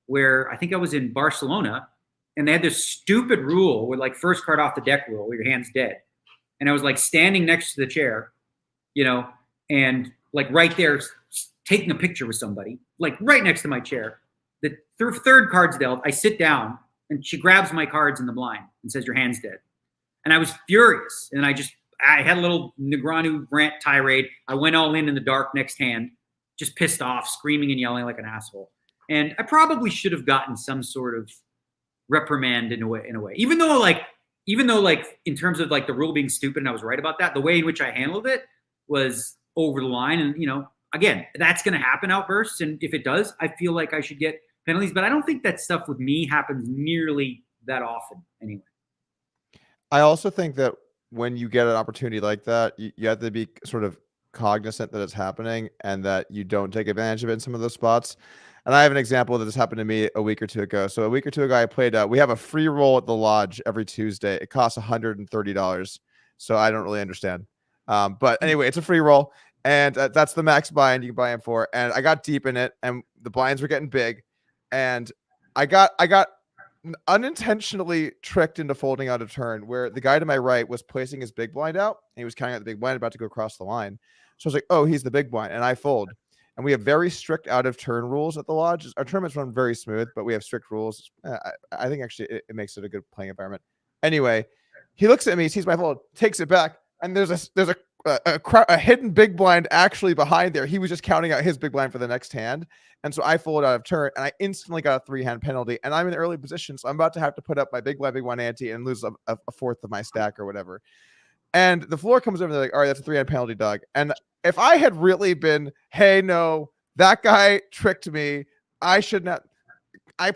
where I think I was in Barcelona and they had this stupid rule with first card off the deck rule where your hand's dead. And I was standing next to the chair, and right there taking a picture with somebody, right next to my chair. The third card's dealt. I sit down and she grabs my cards in the blind and says, your hand's dead. And I was furious. And I had a little Negreanu rant tirade. I went all in the dark next hand, just pissed off, screaming and yelling like an asshole. And I probably should have gotten some sort of reprimand in a way, even though in terms of the rule being stupid and I was right about that, the way in which I handled it was over the line. And, again, that's going to happen, outbursts. And if it does, I feel like I should get penalties, but I don't think that stuff with me happens nearly that often anyway. I also think that when you get an opportunity like that, you have to be sort of cognizant that it's happening and that you don't take advantage of it in some of those spots. And I have an example that this happened to me a week or two ago. So a week or two ago, I played, we have a free roll at the lodge every Tuesday. It costs $130. So I don't really understand. But anyway, it's a free roll. And that's the max buy-in you can buy in for. And I got deep in it and the blinds were getting big. And I got unintentionally tricked into folding out a turn where the guy to my right was placing his big blind out. And he was counting out the big blind about to go across the line. So I was like, oh, he's the big blind, and I fold. And we have very strict out of turn rules at the lodge. Our tournaments run very smooth, but we have strict rules. I think actually it makes it a good playing environment. Anyway, he looks at me, sees my fold, takes it back, and there's a hidden big blind actually behind there. He was just counting out his big blind for the next hand, and so I folded out of turn, and I instantly got a 3-hand penalty. And I'm in the early position, so I'm about to have to put up my big blind ante and lose a fourth of my stack or whatever. And the floor comes over and they're like, all right, that's a 3-hand penalty, Doug. And if I had really been, hey, no, that guy tricked me, I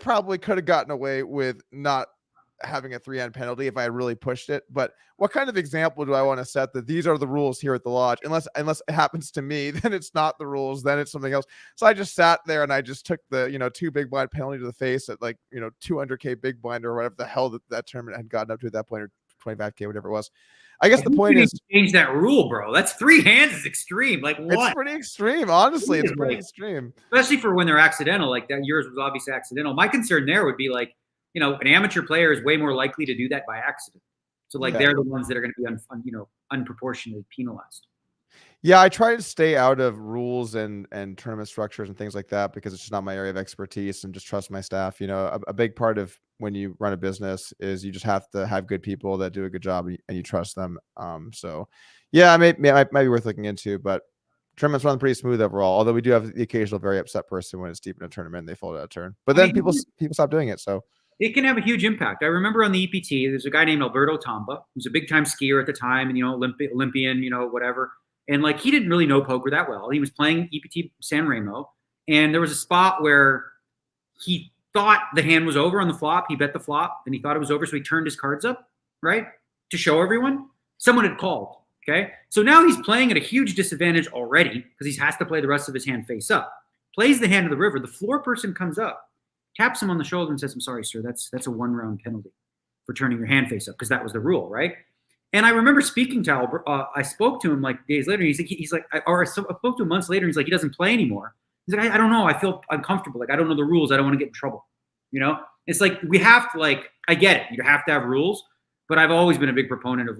probably could have gotten away with not having a 3-hand penalty if I had really pushed it. But what kind of example do I want to set that these are the rules here at the lodge? Unless it happens to me, then it's not the rules, then it's something else. So I just sat there and I just took the, 2 big blind penalty to the face at 200K big blind or whatever the hell that tournament had gotten up to at that point, or 25K, whatever it was. I guess the point is change that rule, bro. That's 3 hands is extreme. Like what? It's pretty extreme. Honestly, it's pretty extreme. Especially for when they're accidental, like that. Yours was obviously accidental. My concern there would be like, an amateur player is way more likely to do that by accident. So they're the ones that are going to be unproportionately penalized. Yeah, I try to stay out of rules and tournament structures and things like that because it's just not my area of expertise, and just trust my staff. A big part of when you run a business is you just have to have good people that do a good job and you trust them. So yeah, it might be worth looking into, but tournaments run pretty smooth overall. Although we do have the occasional very upset person when it's deep in a tournament and they fold out of turn, but then people stop doing it. So it can have a huge impact. I remember on the EPT, there's a guy named Alberto Tamba, who's a big time skier at the time, and Olympian, whatever. And he didn't really know poker that well. He was playing EPT San Remo, and there was a spot where he thought the hand was over on the flop. He bet the flop, and he thought it was over, so he turned his cards up, right, to show everyone. Someone had called, okay? So now he's playing at a huge disadvantage already because he has to play the rest of his hand face up. Plays the hand of the river. The floor person comes up, taps him on the shoulder and says, I'm sorry, sir, that's a 1-round penalty for turning your hand face up because that was the rule, right? And I remember speaking to Albert. I spoke to him days later. I spoke to him months later. And he's like, he doesn't play anymore. He's like, I don't know. I feel uncomfortable. I don't know the rules. I don't want to get in trouble. It's like we have to I get it. You have to have rules, but I've always been a big proponent of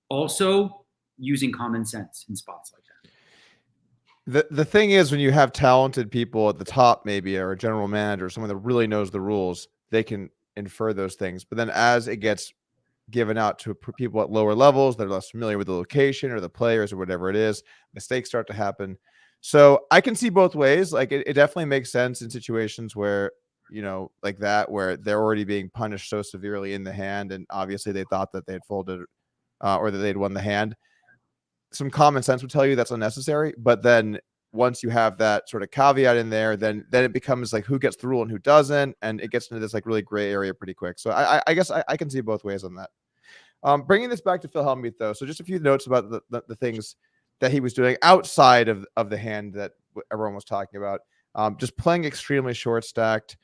also using common sense in spots like that. The thing is, when you have talented people at the top, maybe, or a general manager, someone that really knows the rules, they can infer those things. But then as it gets given out to people at lower levels that are less familiar with the location or the players or whatever it is, mistakes start to happen. So I can see both ways. It definitely makes sense in situations where, like that, where they're already being punished so severely in the hand. And obviously they thought that they had folded or that they'd won the hand. Some common sense would tell you that's unnecessary. But then once you have that sort of caveat in there, then it becomes who gets the rule and who doesn't. And it gets into this really gray area pretty quick. So I guess I can see both ways on that. Bringing this back to Phil Hellmuth, though. So just a few notes about the things that he was doing outside of the hand that everyone was talking about. Just playing extremely short stacked.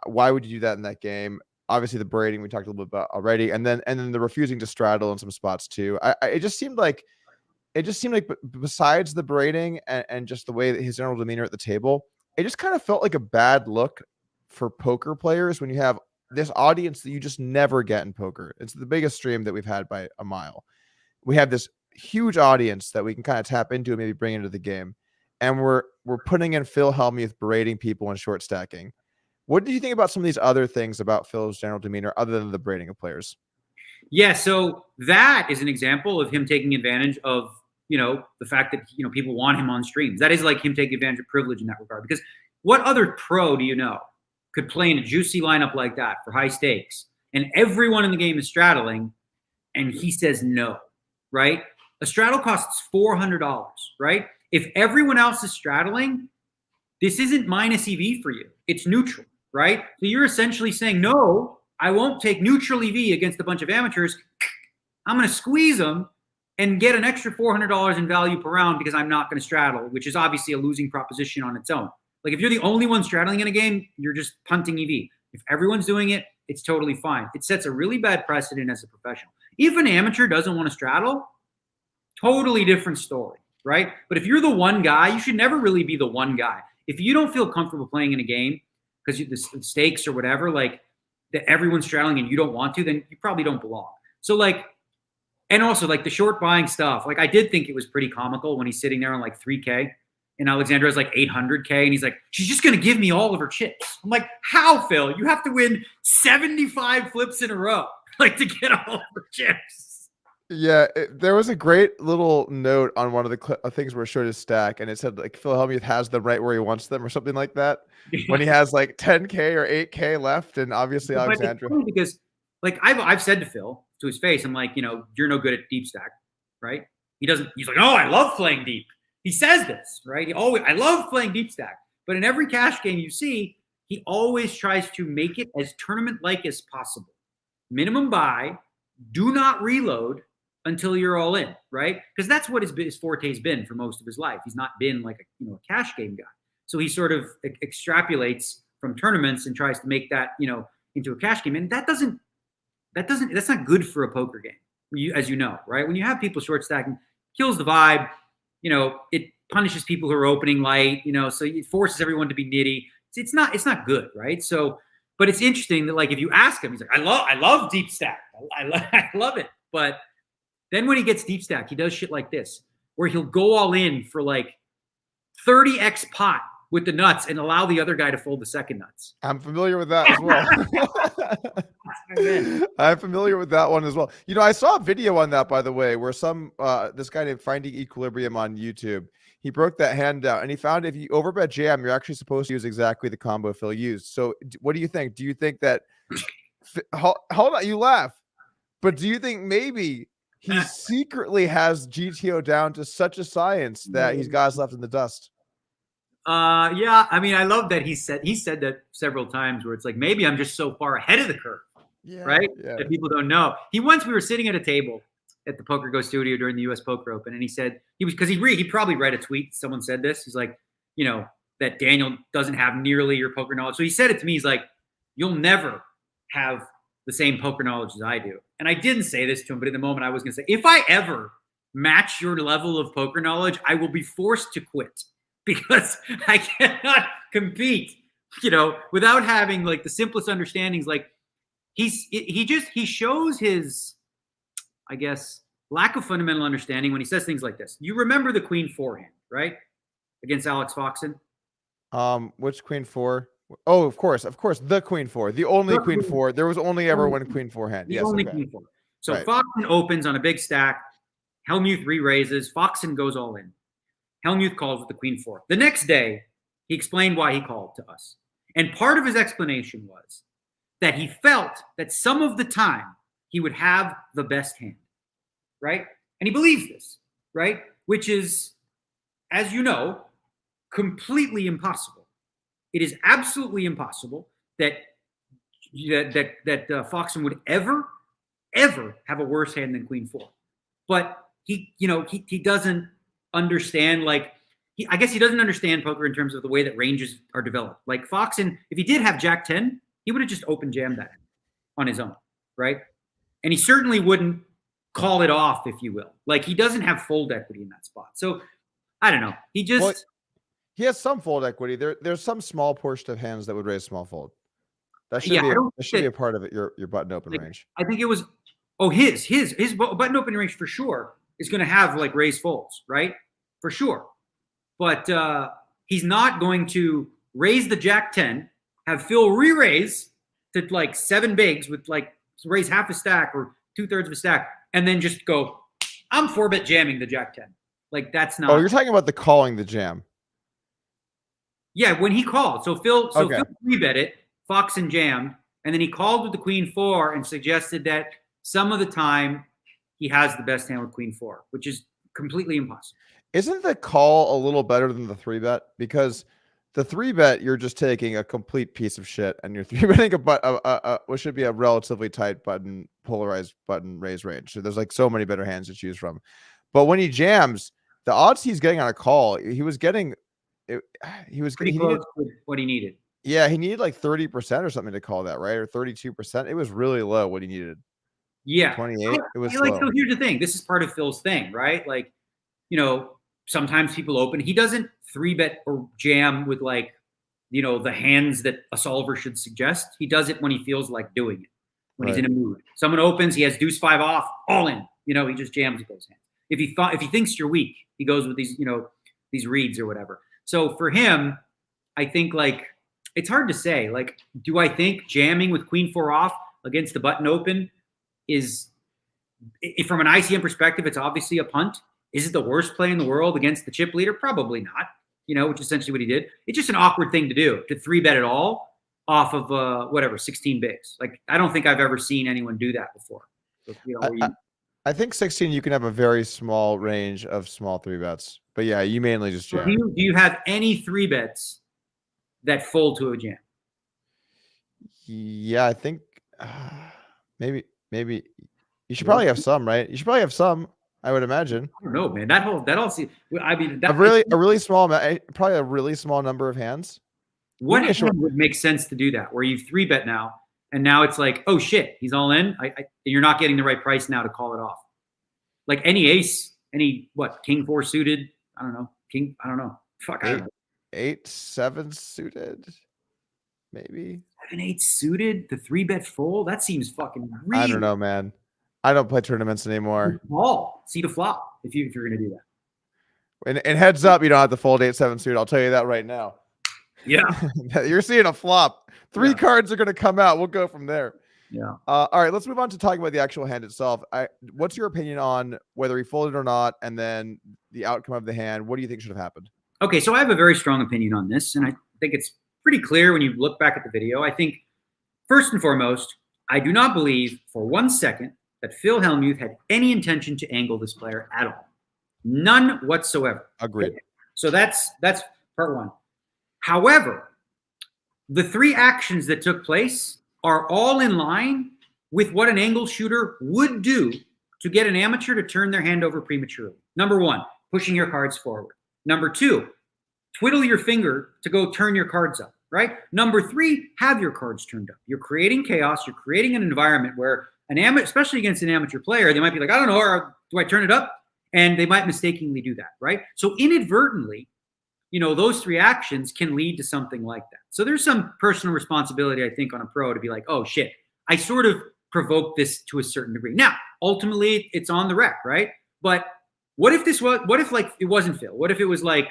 Why would you do that in that game? Obviously the braiding we talked a little bit about already. And then the refusing to straddle in some spots too. It just seemed like besides the braiding and just the way that his general demeanor at the table, it just kind of felt like a bad look for poker players when you have this audience that you just never get in poker. It's the biggest stream that we've had by a mile. We have this huge audience that we can kind of tap into and maybe bring into the game. And we're putting in Phil Hellmuth berating people and short stacking. What do you think about some of these other things about Phil's general demeanor other than the braiding of players? Yeah, so that is an example of him taking advantage of, the fact that, people want him on streams. That is him taking advantage of privilege in that regard. Because what other pro do you know could play in a juicy lineup like that for high stakes, and everyone in the game is straddling, and he says no, right? A straddle costs $400, right? If everyone else is straddling, this isn't minus EV for you. It's neutral, right? So you're essentially saying, no, I won't take neutral EV against a bunch of amateurs. I'm going to squeeze them and get an extra $400 in value per round because I'm not going to straddle, which is obviously a losing proposition on its own. If you're the only one straddling in a game, you're just punting EV. If everyone's doing it, it's totally fine. It sets a really bad precedent as a professional. If an amateur doesn't want to straddle, totally different story, right? But if you're the one guy, you should never really be the one guy. If you don't feel comfortable playing in a game because the stakes or whatever, that everyone's straddling and you don't want to, then you probably don't belong. So And also like the short buying stuff. Like I did think it was pretty comical when he's sitting there on like 3K and Alexandra has like 800K and he's like, she's just going to give me all of her chips. I'm like, how, Phil? You have to win 75 flips in a row like to get all of her chips. Yeah, there was a great little note on one of the things where it showed his stack, and it said like Phil Hellmuth has them right where he wants them or something like that. When he has like 10K or 8K left, and obviously But Alexandra. it's funny because like I've said to Phil to his face, I'm like, you're no good at deep stack, right? He's like, oh, I love playing deep. He says this, right? I love playing deep stack. But in every cash game you see, he always tries to make it as tournament-like as possible. Minimum buy, do not reload until you're all in, right? Because that's what his forte's been for most of his life. He's not been like a cash game guy. So he sort of extrapolates from tournaments and tries to make that, into a cash game. And that's not good for a poker game, as you know, right? When you have people short stacking, kills the vibe. It punishes people who are opening light, so it forces everyone to be nitty. It's not good, right? So, but it's interesting that like if you ask him, he's like, I love deep stack. I love it. But then when he gets deep stack, he does shit like this, where he'll go all in for like 30x pot with the nuts and allow the other guy to fold the second nuts. I'm familiar with that as well. I'm familiar with that one as well. I saw a video on that, by the way, where this guy named Finding Equilibrium on YouTube, he broke that hand down and he found if you overbet jam, you're actually supposed to use exactly the combo Phil used. So what do you think? Do you think that, hold on, you laugh, but do you think maybe he secretly has GTO down to such a science that he's got us left in the dust? Yeah. I mean, I love that he said that several times where it's like, maybe I'm just so far ahead of the curve, right? Yeah. That people don't know. We were sitting at a table at the Poker Go studio during the US Poker Open. And he said, he probably read a tweet. Someone said this. He's like, that Daniel doesn't have nearly your poker knowledge. So he said it to me. He's like, you'll never have the same poker knowledge as I do. And I didn't say this to him, but in the moment I was going to say, if I ever match your level of poker knowledge, I will be forced to quit because I cannot compete, without having like the simplest understandings. Like he shows his, I guess, lack of fundamental understanding when he says things like this. You remember the Queen 4 hand, right? Against Alex Foxen. Which Queen 4? Oh, of course, the Queen 4, the only Queen 4. There was only ever one Queen 4 hand. The only Queen 4. So right. Foxen opens on a big stack. Hellmuth re-raises. Foxen goes all in. Hellmuth calls with the Queen 4. The next day, he explained why he called to us. And part of his explanation was that he felt that some of the time he would have the best hand, right? And he believes this, right? Which is, as you know, completely impossible. It is absolutely impossible that Foxen would ever have a worse hand than Queen 4. But he doesn't understand, I guess he doesn't understand poker in terms of the way that ranges are developed. Like Foxen, if he did have Jack 10, he would have just open jammed that on his own, right? And he certainly wouldn't call it off, if you will. Like he doesn't have fold equity in that spot. So I don't know. He has some fold equity. There's some small portion of hands that would raise small fold. That should be a part of it. Your button open range. I think it was. Oh, his button open range for sure is going to have like raise folds, right? For sure. But he's not going to raise the Jack 10, have Phil re-raise to like 7 bigs with like raise half a stack or 2/3 of a stack, and then just go, I'm 4-bet jamming the Jack 10. Like that's not. Oh, you're talking about the calling the jam. Yeah, when he called. So Phil 3-bet it, Foxen jammed, and then he called with the Queen 4 and suggested that some of the time he has the best hand with Queen 4, which is completely impossible. Isn't the call a little better than the 3-bet? Because the 3-bet, you're just taking a complete piece of shit and you're 3-betting what should be a relatively tight button, polarized button raise range. So there's like so many better hands to choose from. But when he jams, the odds he's getting on a call, he was getting pretty close to what he needed. Yeah, he needed like 30% or something to call that, right? Or 32%. It was really low what he needed. Yeah. 28. It was like, so here's the thing. This is part of Phil's thing, right? Like, sometimes people open. He doesn't 3-bet or jam with like, the hands that a solver should suggest. He does it when he feels like doing it, when he's in a mood. Someone opens, he has deuce 5 off, all in. He just jams with those hands. If he thinks you're weak, he goes with these reads or whatever. So for him, I think like it's hard to say. Like, do I think jamming with queen 4 off against the button open is, from an ICM perspective, it's obviously a punt. Is it the worst play in the world against the chip leader? Probably not. Which is essentially what he did. It's just an awkward thing to do, to 3-bet it all off of 16 bigs. Like, I don't think I've ever seen anyone do that before. I think 16, you can have a very small range of small 3-bets. But yeah, you mainly just jam. Do you have any 3-bets that fold to a jam? Yeah, I think maybe you should probably have some, right? You should probably have some, I would imagine. I don't know, man. That all I mean, a really small, probably a really small number of hands. What hand would make sense to do that? Where you 3-bet now, and now it's like, oh shit, he's all in. You're not getting the right price now to call it off. Like any ace, king 4 suited. I don't know. I don't know. Fuck, I don't know. 8, 7 suited, maybe 7, 8 suited. The 3-bet full. That seems fucking. I don't know, man. I don't play tournaments anymore. Ball, see to flop if you're gonna do that. And heads up, you don't have to fold 8, 7 suited. I'll tell you that right now. Yeah, you're seeing a flop. 3 cards are gonna come out. We'll go from there. Yeah. All right, let's move on to talking about the actual hand itself. What's your opinion on whether he folded or not, and then the outcome of the hand? What do you think should have happened? Okay, so I have a very strong opinion on this, and I think it's pretty clear when you look back at the video. I think, first and foremost, I do not believe for 1 second that Phil Hellmuth had any intention to angle this player at all. None whatsoever. Agreed. Okay. So that's part one. However, the 3 actions that took place are all in line with what an angle shooter would do to get an amateur to turn their hand over prematurely. Number 1, pushing your cards forward. Number 2, twiddle your finger to go turn your cards up, right? Number 3, have your cards turned up. You're creating chaos. You're creating an environment where especially against an amateur player, they might be like, I don't know, or do I turn it up? And they might mistakenly do that, right? So inadvertently, those 3 actions can lead to something like that. So there's some personal responsibility, I think, on a pro to be like, oh shit, I sort of provoked this to a certain degree. Now, ultimately, it's on the rec, right? But what if it wasn't Phil? What if it was like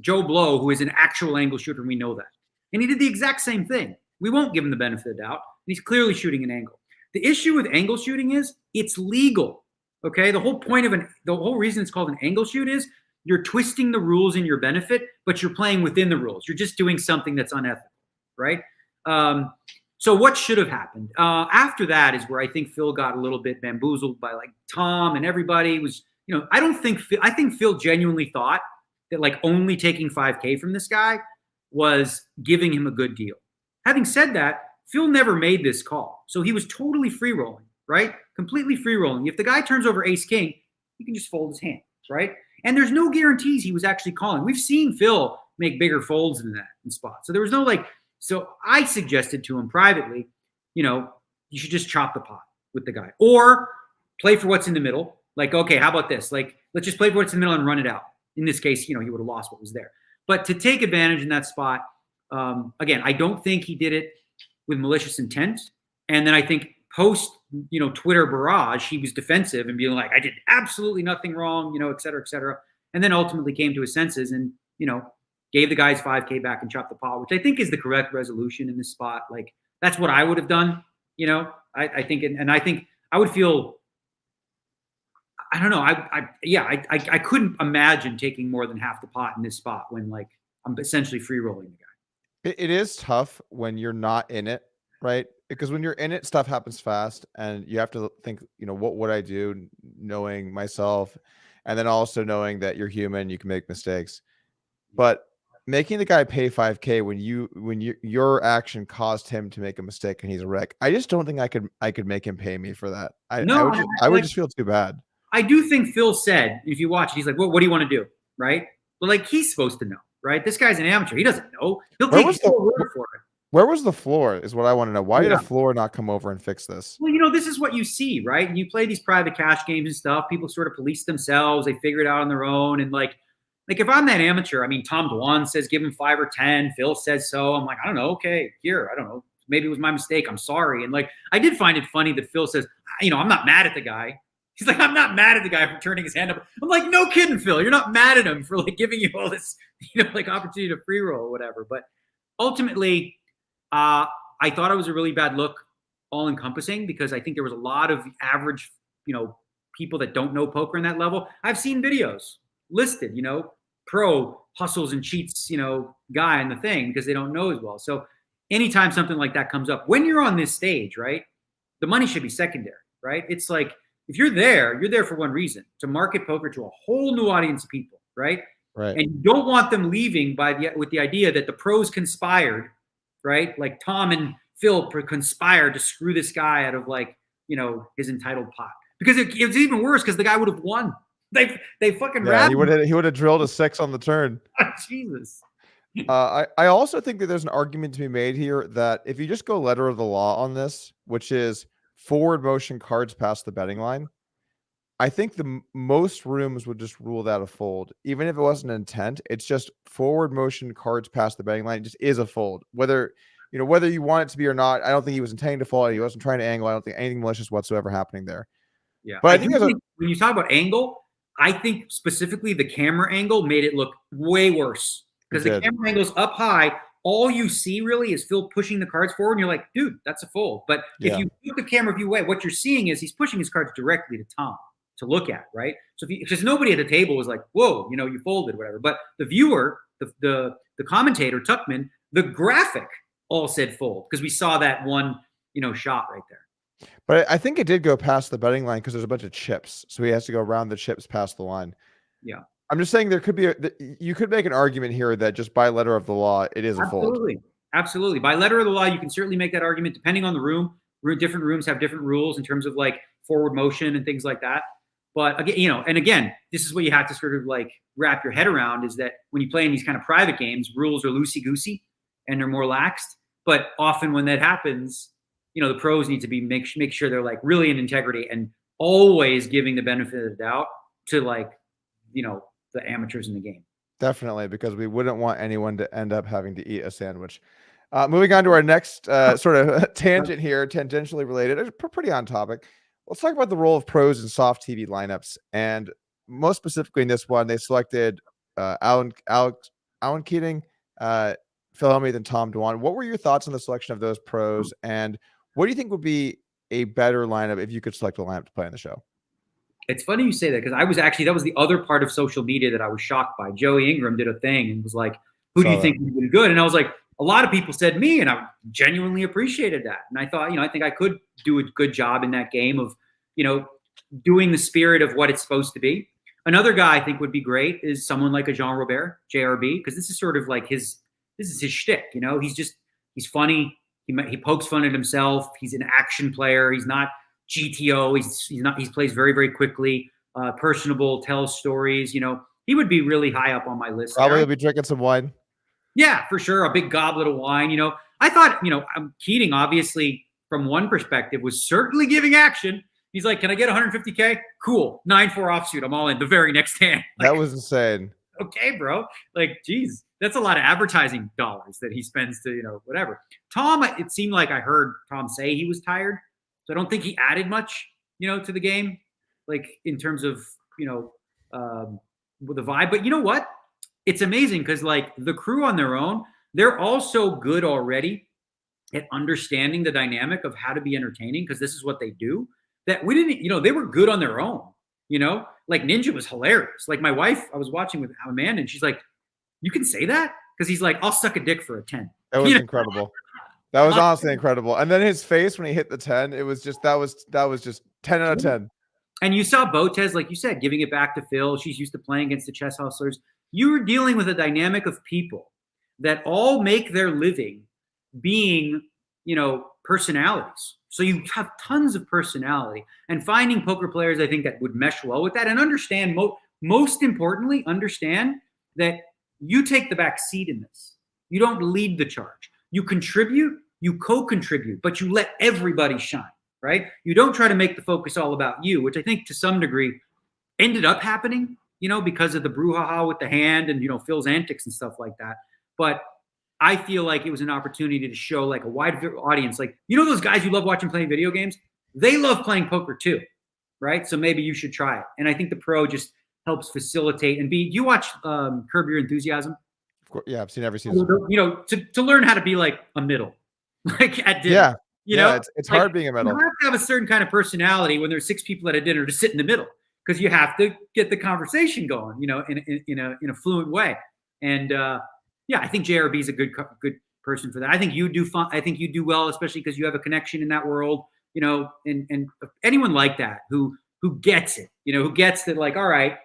Joe Blow, who is an actual angle shooter, and we know that, and he did the exact same thing? We won't give him the benefit of the doubt. He's clearly shooting an angle. The issue with angle shooting is it's legal. Okay, the whole point of the whole reason it's called an angle shoot is you're twisting the rules in your benefit, but you're playing within the rules. You're just doing something that's unethical, right? So what should have happened? After that is where I think Phil got a little bit bamboozled by like Tom and everybody was, I think Phil genuinely thought that like only taking 5K from this guy was giving him a good deal. Having said that, Phil never made this call. So he was totally free rolling, right? Completely free rolling. If the guy turns over ace king, he can just fold his hand, right? And there's no guarantees he was actually calling. We've seen Phil make bigger folds than that in spots. So there was no so I suggested to him privately, you should just chop the pot with the guy or play for what's in the middle. Like, okay, how about this? Like, let's just play for what's in the middle and run it out. In this case, he would have lost what was there. But to take advantage in that spot, again, I don't think he did it with malicious intent. And then I think post, Twitter barrage, he was defensive and being like, I did absolutely nothing wrong, et cetera, et cetera. And then ultimately came to his senses and, gave the guys 5K back and chopped the pot, which I think is the correct resolution in this spot. Like, that's what I would have done, I think, and I think I would feel, I don't know. I couldn't imagine taking more than half the pot in this spot when like I'm essentially free rolling the guy. It is tough when you're not in it, right? Because when you're in it, stuff happens fast and you have to think, what would I do, knowing myself, and then also knowing that you're human, you can make mistakes. But making the guy pay 5K when your action caused him to make a mistake and he's a wreck, I just don't think I could make him pay me for that. I would just feel too bad. I do think Phil said, if you watch it, he's like, well, what do you want to do? Right? But like, he's supposed to know, right? This guy's an amateur. He doesn't know. He'll take his word for it. Where was the floor is what I want to know. Why did the floor not come over and fix this? Well, this is what you see, right? And you play these private cash games and stuff. People sort of police themselves. They figure it out on their own. And like if I'm that amateur, I mean, Tom Dwan says give him 5 or 10. Phil says so. I'm like, I don't know. Okay, here, I don't know. Maybe it was my mistake. I'm sorry. And like, I did find it funny that Phil says, I'm not mad at the guy. He's like, I'm not mad at the guy for turning his hand up. I'm like, no kidding, Phil. You're not mad at him for like giving you all this, like opportunity to free roll or whatever. But ultimately, I thought it was a really bad look, all encompassing, because I think there was a lot of average, people that don't know poker in that level. I've seen videos listed, pro hustles and cheats, guy in the thing because they don't know as well. So anytime something like that comes up, when you're on this stage, right, the money should be secondary, right? It's like, if you're there for one reason, to market poker to a whole new audience of people, right? Right. And you don't want them leaving with the idea that the pros conspired, right? Like Tom and Phil conspired to screw this guy out of his entitled pot. Because it was even worse because the guy would have won. They fucking he would have drilled a 6 on the turn. Jesus. I also think that there's an argument to be made here that if you just go letter of the law on this, which is forward motion cards past the betting line, I think most rooms would just rule that a fold. Even if it wasn't intent, it's just forward motion cards past the betting line. It just is a fold. Whether you want it to be or not, I don't think he was intending to fold. He wasn't trying to angle. I don't think anything malicious whatsoever happening there. Yeah. But I think when you talk about angle, I think specifically the camera angle made it look way worse. Because the camera angle's up high. All you see really is Phil pushing the cards forward, and you're like, dude, that's a fold. But if you look the camera view away, what you're seeing is he's pushing his cards directly to Tom to look at, right? So because nobody at the table was like, whoa, you folded, whatever. But the viewer, the commentator, Tuckman, the graphic all said fold because we saw that one, shot right there. But I think it did go past the betting line because there's a bunch of chips. So he has to go around the chips past the line. Yeah. I'm just saying there could be you could make an argument here that just by letter of the law, it is a fold. Absolutely. By letter of the law, you can certainly make that argument depending on the room. Different rooms have different rules in terms of like forward motion and things like that. But again, this is what you have to sort of like wrap your head around is that when you play in these kind of private games, rules are loosey-goosey and they're more laxed. But often when that happens, the pros need to make sure they're like really in integrity and always giving the benefit of the doubt to the amateurs in the game. Definitely, because we wouldn't want anyone to end up having to eat a sandwich. Moving on to our next sort of tangent here, tangentially related, pretty on topic. Let's talk about the role of pros in soft TV lineups. And most specifically in this one, they selected Alan Keating, Phil Hellmuth, and Tom Dwan. What were your thoughts on the selection of those pros? And what do you think would be a better lineup if you could select a lineup to play on the show? It's funny you say that because that was the other part of social media that I was shocked by. Joey Ingram did a thing and was like, who do you think would be good? And I was like, a lot of people said me, and I genuinely appreciated that. And I thought, I think I could do a good job in that game of, doing the spirit of what it's supposed to be. Another guy I think would be great is someone like a Jean Robert, JRB, because this is sort of like this is his shtick, he's funny. He pokes fun at himself. He's an action player. He's not GTO. He plays very, very quickly, personable, tells stories. He would be really high up on my list. Probably will be drinking some wine. Yeah, for sure. A big goblet of wine. I thought, Keating, obviously, from one perspective, was certainly giving action. He's like, can I get 150K? Cool. 9-4 offsuit. I'm all in the very next hand. Like, that was insane. Okay, bro. Like, geez, that's a lot of advertising dollars that he spends to, whatever. Tom, it seemed like I heard Tom say he was tired. So I don't think he added much, to the game, like in terms of, with the vibe. But you know what? It's amazing because like the crew on their own, they're all so good already at understanding the dynamic of how to be entertaining because this is what they do that we didn't, they were good on their own, like Ninja was hilarious. Like my wife, I was watching with Amanda and she's like, you can say that? Because he's like, I'll suck a dick for a 10. That was incredible. That was honestly incredible. And then his face when he hit the 10, it was just, that was just 10 out of 10. And you saw Botez, like you said, giving it back to Phil. She's used to playing against the chess hustlers. You were dealing with a dynamic of people that all make their living being, personalities. So you have tons of personality and finding poker players, I think, that would mesh well with that and understand, most importantly, understand that you take the back seat in this. You don't lead the charge. You contribute, you co-contribute, but you let everybody shine, right? You don't try to make the focus all about you, which I think to some degree ended up happening, because of the brouhaha with the hand and, Phil's antics and stuff like that. But I feel like it was an opportunity to show like a wide audience, like, those guys you love watching playing video games, they love playing poker too, right? So maybe you should try it. And I think the pro just helps facilitate. And B, do you watch Curb Your Enthusiasm? Of course, yeah, I've seen every season. You know, to learn how to be like a middle, like at dinner. Yeah. You know, it's like, hard being a middle. You have to have a certain kind of personality when there's 6 people at a dinner to sit in the middle, because you have to get the conversation going, you know, in a fluent way. And yeah, I think JRB is a good person for that. I think you do fun. I think you do well, especially because you have a connection in that world, you know, and anyone like that who gets it, you know, who gets that, like, all right,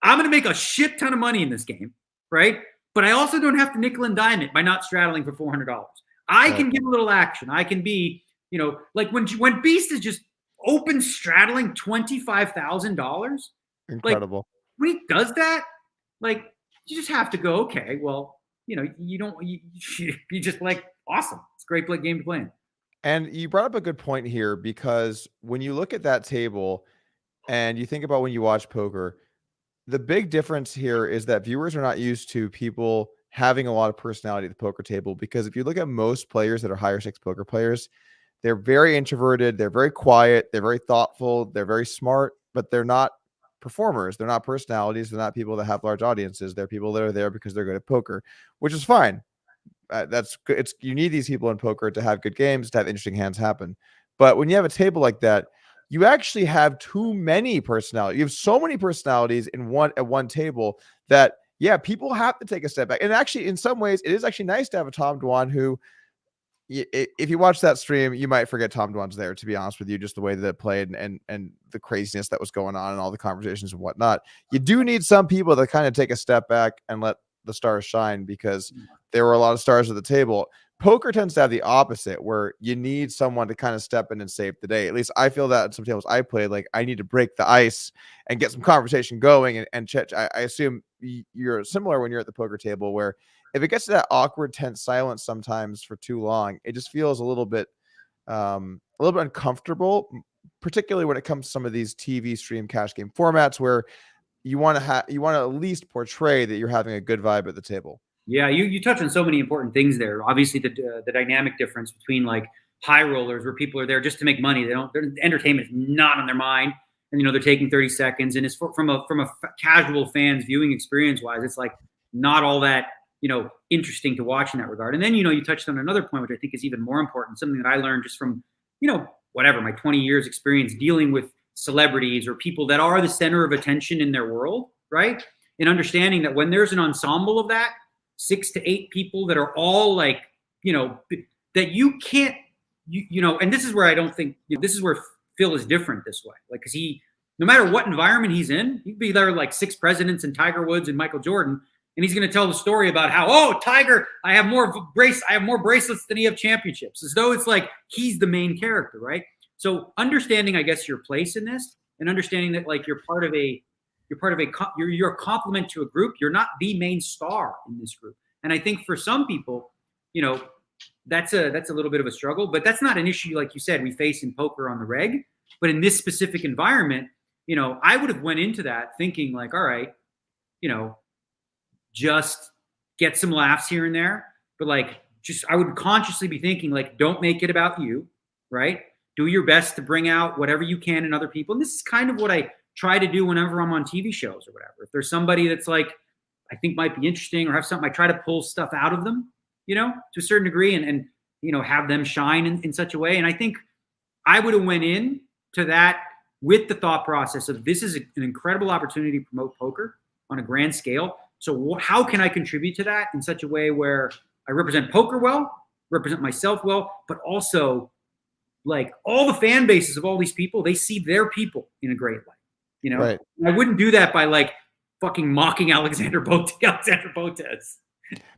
I'm going to make a shit ton of money in this game, right? But I also don't have to nickel and dime it by not straddling for $400. I can give a little action. I can be, you know, like when Beast is just open straddling $25,000. Incredible. Like, when he does that, like, you just have to go, okay, well, you know, you just like, awesome. It's a great game to play in. And you brought up a good point here, because when you look at that table and you think about when you watch poker, the big difference here is that viewers are not used to people having a lot of personality at the poker table. Because if you look at most players that are higher stakes poker players, they're very introverted, they're very quiet, they're very thoughtful, they're very smart, but they're not performers. They're not personalities. They're not people that have large audiences. They're people that are there because they're good at poker, which is fine. That's good. You need these people in poker to have good games, to have interesting hands happen. But when you have a table like that, you actually have too many personalities. You have so many personalities at one table that, yeah, people have to take a step back. And actually, in some ways, it is actually nice to have a Tom Dwan who, if you watch that stream, you might forget Tom Dwan's there, to be honest with you, just the way that it played and the craziness that was going on and all the conversations and whatnot. You do need some people that kind of take a step back and let the stars shine, because there were a lot of stars at the table. Poker tends to have the opposite, where you need someone to kind of step in and save the day. At least I feel that at some tables I played, like, I need to break the ice and get some conversation going. And Chet, I assume you're similar when you're at the poker table, where if it gets to that awkward, tense silence sometimes for too long, it just feels a little bit uncomfortable, particularly when it comes to some of these TV stream cash game formats where you want to at least portray that you're having a good vibe at the table. Yeah, you touch on so many important things there. Obviously, the dynamic difference between like high rollers, where people are there just to make money. Their entertainment is not on their mind, and you know they're taking 30 seconds. And it's from a casual fan's viewing experience wise, it's like not all that, you know, interesting to watch in that regard. And then, you know, you touched on another point, which I think is even more important, something that I learned just from, you know, whatever, my 20 years experience dealing with celebrities or people that are the center of attention in their world, right? And understanding that when there's an ensemble of that, 6 to 8 people that are all like, you know, that you can't, you know, and this is where I don't think, you know, this is where Phil is different this way. Like, cause no matter what environment he's in, he'd be there like 6 presidents and Tiger Woods and Michael Jordan. And he's going to tell the story about how, oh, Tiger, I have more bracelets than he have championships, as though it's like he's the main character, right? So understanding, I guess, your place in this, and understanding that like you're a complement to a group. You're not the main star in this group. And I think for some people, you know, that's a little bit of a struggle, but that's not an issue, like you said, we face in poker on the reg. But in this specific environment, you know, I would have went into that thinking like, all right, you know, just get some laughs here and there, but like, I would consciously be thinking like, don't make it about you, right? Do your best to bring out whatever you can in other people. And this is kind of what I try to do whenever I'm on TV shows or whatever. If there's somebody that's like, I think might be interesting or have something, I try to pull stuff out of them, you know, to a certain degree, and you know, have them shine in such a way. And I think I would have went in to that with the thought process of, this is an incredible opportunity to promote poker on a grand scale. So how can I contribute to that in such a way where I represent poker well, represent myself well, but also like all the fan bases of all these people, they see their people in a great light, you know? Right. I wouldn't do that by like fucking mocking Alexander Botez.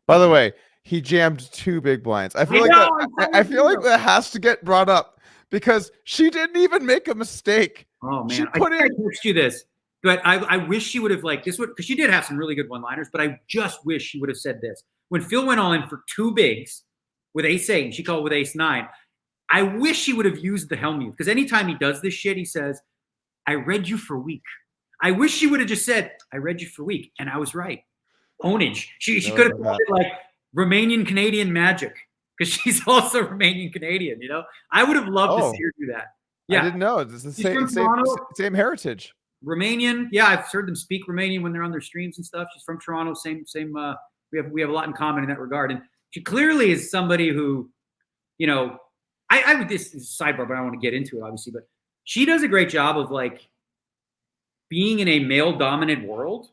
By the way, he jammed 2 big blinds. I feel like that has to get brought up, because she didn't even make a mistake. Oh man, I text you this. But I wish she would have like this, because she did have some really good one-liners, but I just wish she would have said this. When Phil went all in for 2 bigs with ace-8, and she called with ace-9, I wish she would have used the Hellmuth, because anytime he does this shit, he says, I read you for weak. I wish she would have just said, I read you for weak, and I was right. Ownage. She could have called it like Romanian-Canadian magic, because she's also Romanian-Canadian, you know? I would have loved to see her do that. I didn't know. It's the same heritage. Romanian. Yeah, I've heard them speak Romanian when they're on their streams and stuff. She's from Toronto. Same. We have a lot in common in that regard. And she clearly is somebody who, I would, this is a sidebar, but I don't want to get into it obviously, but she does a great job of like being in a male dominant world,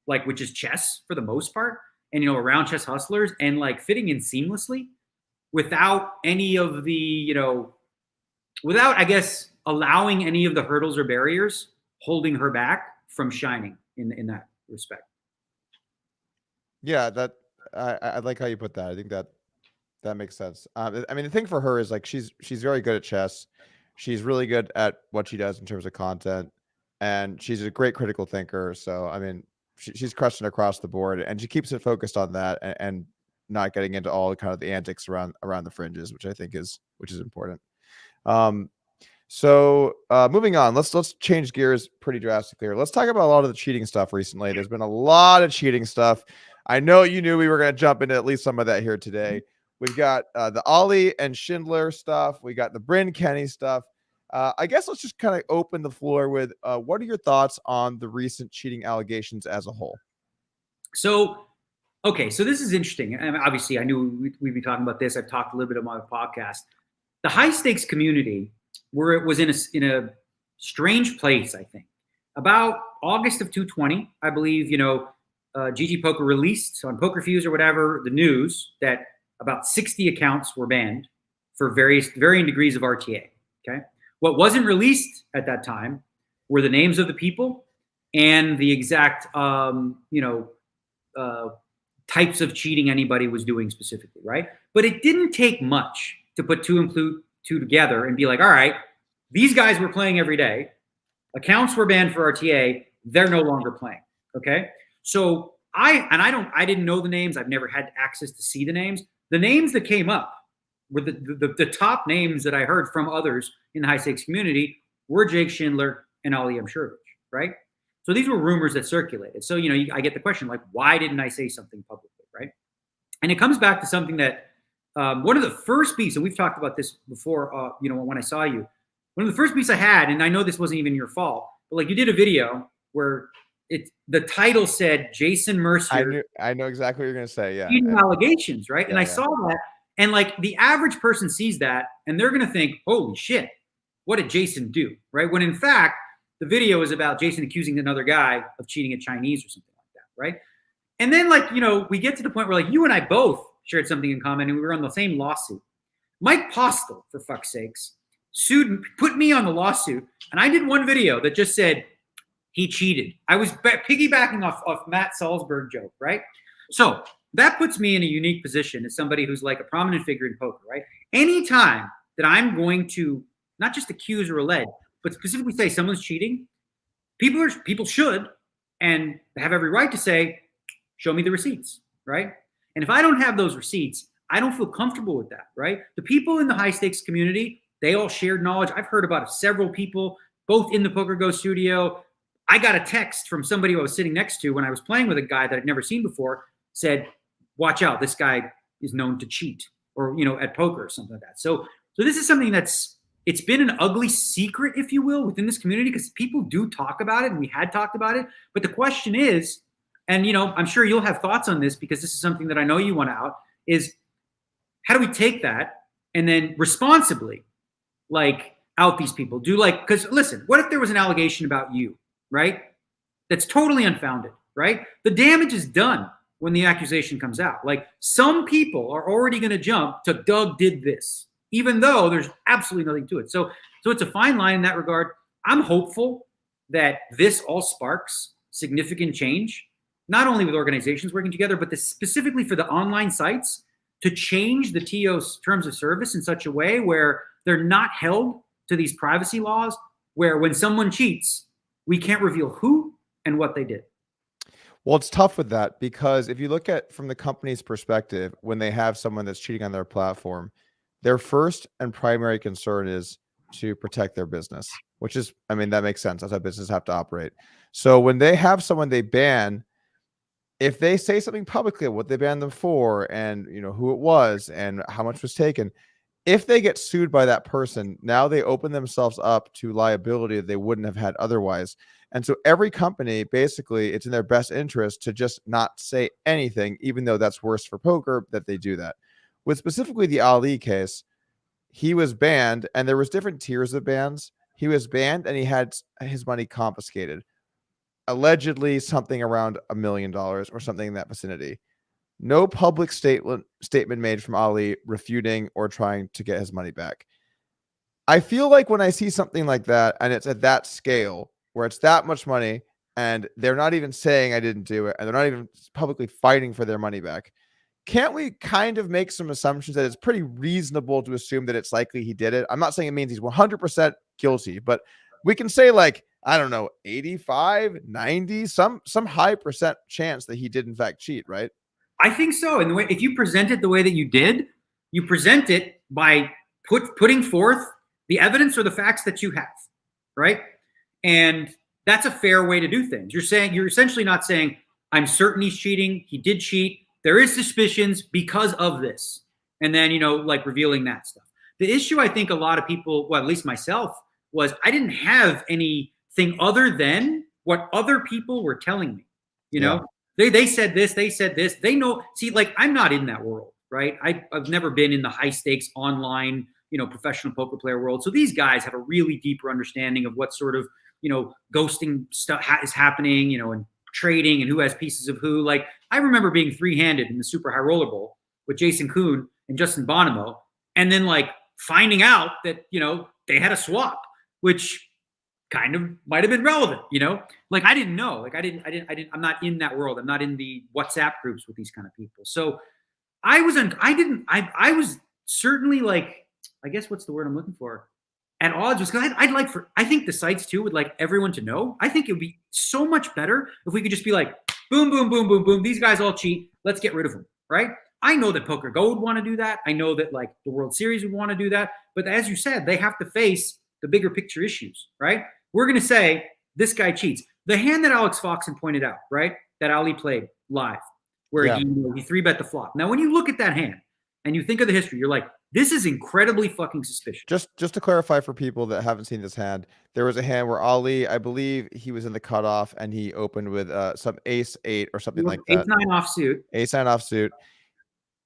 like, which is chess for the most part, and, around chess hustlers, and like fitting in seamlessly without any of the, without, I guess, allowing any of the hurdles or barriers holding her back from shining in that respect. Yeah, I like how you put that. I think that makes sense. I mean, the thing for her is like she's very good at chess. She's really good at what she does in terms of content, and she's a great critical thinker. So I mean, she's crushing across the board, and she keeps it focused on that and not getting into all kind of the antics around the fringes, which I think is important. So moving on, let's change gears pretty drastically here. Let's talk about a lot of the cheating stuff recently. There's been a lot of cheating stuff. I know you knew we were going to jump into at least some of that here today. We've got the Ollie and Schindler stuff. We got the Bryn Kenney stuff. I guess let's just kind of open the floor with what are your thoughts on the recent cheating allegations as a whole? So this is interesting. And obviously, I knew we'd be talking about this. I've talked a little bit about my podcast. The high stakes community, where it was in a strange place, I think. About August of 2020, I believe, GG Poker released on Poker Fuse or whatever the news that about 60 accounts were banned for varying degrees of RTA. Okay, what wasn't released at that time were the names of the people and the exact types of cheating anybody was doing specifically, right? But it didn't take much to put two and two together and be like, all right, these guys were playing every day. Accounts were banned for RTA. They're no longer playing. Okay. So I didn't know the names. I've never had access to see the names. The names that came up were the top names that I heard from others in the high stakes community were Jake Schindler and Ali Mshurovich, right? So these were rumors that circulated. So, I get the question, like, why didn't I say something publicly, right? And it comes back to something that one of the first beats, and we've talked about this before, when I saw you, one of the first beats I had, and I know this wasn't even your fault, but like you did a video where the title said Jason Mercier. I know exactly what you're going to say. Yeah. Allegations, right? And I saw that, and like the average person sees that and they're going to think, holy shit, what did Jason do? Right? When in fact, the video is about Jason accusing another guy of cheating at Chinese or something like that. Right? And then like, we get to the point where like you and I both shared something in common and we were on the same lawsuit. Mike Postel, for fuck's sakes, put me on the lawsuit. And I did one video that just said, he cheated. I was piggybacking off Matt Salzberg joke, right? So that puts me in a unique position as somebody who's like a prominent figure in poker, right? Anytime that I'm going to not just accuse or allege, but specifically say someone's cheating, people should and have every right to say, show me the receipts, right? And if I don't have those receipts, I don't feel comfortable with that, right? The people in the high stakes community, they all shared knowledge. I've heard about several people, both in the Poker Go studio. I got a text from somebody who I was sitting next to when I was playing with a guy that I'd never seen before, said, watch out, this guy is known to cheat or, at poker or something like that. So this is something it's been an ugly secret, if you will, within this community because people do talk about it and we had talked about it. But the question is, and, I'm sure you'll have thoughts on this because this is something that I know you want out, is how do we take that and then responsibly, like, out these people? Because listen, what if there was an allegation about you? Right? That's totally unfounded, right? The damage is done when the accusation comes out. Like some people are already going to jump to Doug did this, even though there's absolutely nothing to it. So it's a fine line in that regard. I'm hopeful that this all sparks significant change, not only with organizations working together, but specifically for the online sites to change the TO's terms of service in such a way where they're not held to these privacy laws, where when someone cheats, we can't reveal who and what they did. Well, it's tough with that because if you look at from the company's perspective, when they have someone that's cheating on their platform, their first and primary concern is to protect their business, which is, I mean, that makes sense. That's how businesses have to operate. So when they have someone they ban, if they say something publicly, what they banned them for and, who it was and how much was taken, if they get sued by that person, now they open themselves up to liability that they wouldn't have had otherwise. And so every company, basically, it's in their best interest to just not say anything, even though that's worse for poker that they do that. With specifically the Ali case, he was banned, and there was different tiers of bans. He was banned, and he had his money confiscated. Allegedly something around $1 million or something in that vicinity. No public statement made from Ali refuting or trying to get his money back. I feel like when I see something like that and it's at that scale where it's that much money and they're not even saying I didn't do it and they're not even publicly fighting for their money back, can't we kind of make some assumptions that it's pretty reasonable to assume that it's likely he did it? I'm not saying it means he's 100% guilty, but we can say, like, I don't know, 85, 90, some high percent chance that he did in fact cheat, right? I think so. And the way, if you present it the way that you did, you present it by putting forth the evidence or the facts that you have, right? And that's a fair way to do things. You're essentially not saying, I'm certain he's cheating. He did cheat. There is suspicions because of this. And then, like revealing that stuff. The issue, I think a lot of people, well, at least myself, was I didn't have anything other than what other people were telling me, Yeah. They said this, they know. See, like, I'm not in that world, right? I've never been in the high stakes online, professional poker player world. So these guys have a really deeper understanding of what sort of, ghosting stuff is happening, and trading and who has pieces of who. Like, I remember being 3-handed in the Super High Roller Bowl with Jason Kuhn and Justin Bonomo, and then like finding out that, they had a swap, which kind of might have been relevant, like I didn't know, like I'm not in that world. I'm not in the WhatsApp groups with these kind of people. So I was certainly, like, I guess what's the word I'm looking for? At odds, because I think the sites too would like everyone to know. I think it would be so much better if we could just be like, boom, boom, boom, boom, boom. These guys all cheat. Let's get rid of them, right? I know that Poker Go would want to do that. I know that like the World Series would want to do that. But as you said, they have to face the bigger picture issues, right? We're going to say this guy cheats. The hand that Alex Foxen pointed out, right, that Ali played live, where he 3-bet the flop. Now, when you look at that hand and you think of the history, you're like, this is incredibly fucking suspicious. Just to clarify for people that haven't seen this hand, there was a hand where Ali, I believe he was in the cutoff and he opened with some ace-8 or something like that. Ace-9 offsuit. Ace-9 offsuit.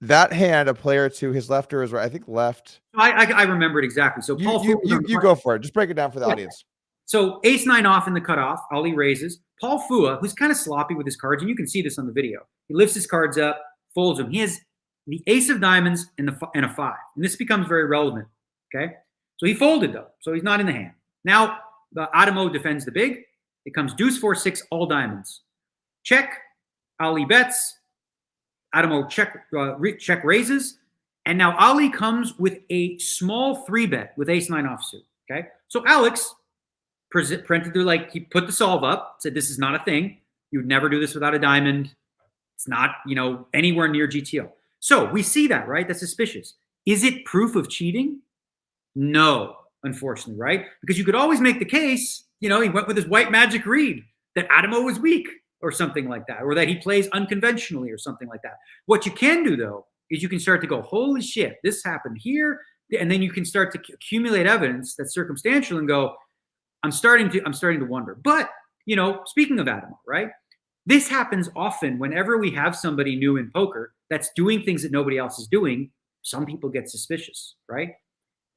That hand, a player to his left or his right, I think left. I remember it exactly. So Paul, you go for it. Just break it down for the audience. So ace-9 off in the cutoff. Ali raises. Paul Fua, who's kind of sloppy with his cards, and you can see this on the video. He lifts his cards up, folds them. He has the ace of diamonds and a 5. And this becomes very relevant, okay? So he folded, though. So he's not in the hand. Now, the Adamo defends the big. It comes deuce, 4, 6, all diamonds. Check. Ali bets. Adamo check raises. And now Ali comes with a small 3-bet with ace-9 offsuit, okay? So Alex printed through, like, he put the solve up, said this is not a thing. You would never do this without a diamond. It's not, anywhere near GTO. So we see that, right? That's suspicious. Is it proof of cheating? No, unfortunately, right? Because you could always make the case, he went with his white magic read that Adamo was weak or something like that, or that he plays unconventionally or something like that. What you can do, though, is you can start to go, holy shit, this happened here. And then you can start to accumulate evidence that's circumstantial and go, I'm starting to wonder. But, speaking of Adamo, right? This happens often whenever we have somebody new in poker that's doing things that nobody else is doing. Some people get suspicious, right?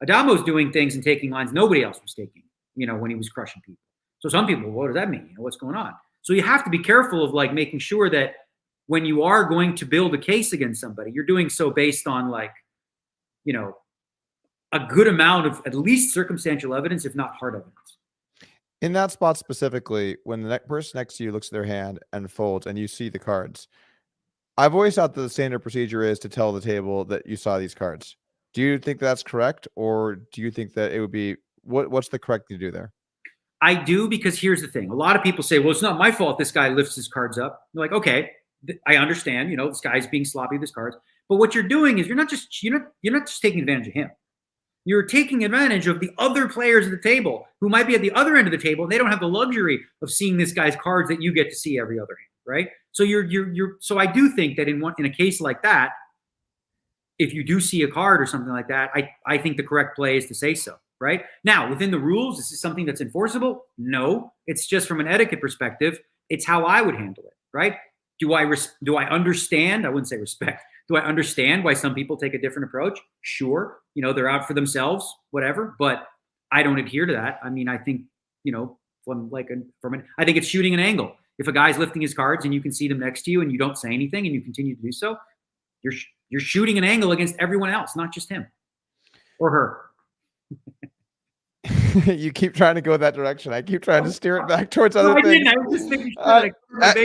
Adamo's doing things and taking lines nobody else was taking, when he was crushing people. So some people, what does that mean? What's going on? So you have to be careful of like making sure that when you are going to build a case against somebody, you're doing so based on like, a good amount of at least circumstantial evidence, if not hard evidence. In that spot specifically, when the person next to you looks at their hand and folds and you see the cards, I've always thought that the standard procedure is to tell the table that you saw these cards. Do you think that's correct? Or do you think that it would be, what's the correct thing to do there? I do, because here's the thing. A lot of people say, well, it's not my fault this guy lifts his cards up. You're like, okay, I understand, this guy's being sloppy with his cards. But what you're doing is you're not just taking advantage of him. You're taking advantage of the other players at the table who might be at the other end of the table. And they don't have the luxury of seeing this guy's cards that you get to see every other hand, right? So so I do think that in a case like that, if you do see a card or something like that, I think the correct play is to say so. Right now, within the rules, is this something that's enforceable? No, it's just from an etiquette perspective. It's how I would handle it. Right? Do I understand? I wouldn't say respect. Do I understand why some people take a different approach? Sure, they're out for themselves, whatever. But I don't adhere to that. I mean, I think I think it's shooting an angle. If a guy's lifting his cards and you can see them next to you and you don't say anything and you continue to do so, you're shooting an angle against everyone else, not just him or her. You keep trying to go that direction. I keep trying to steer it back towards other things. I was just making sure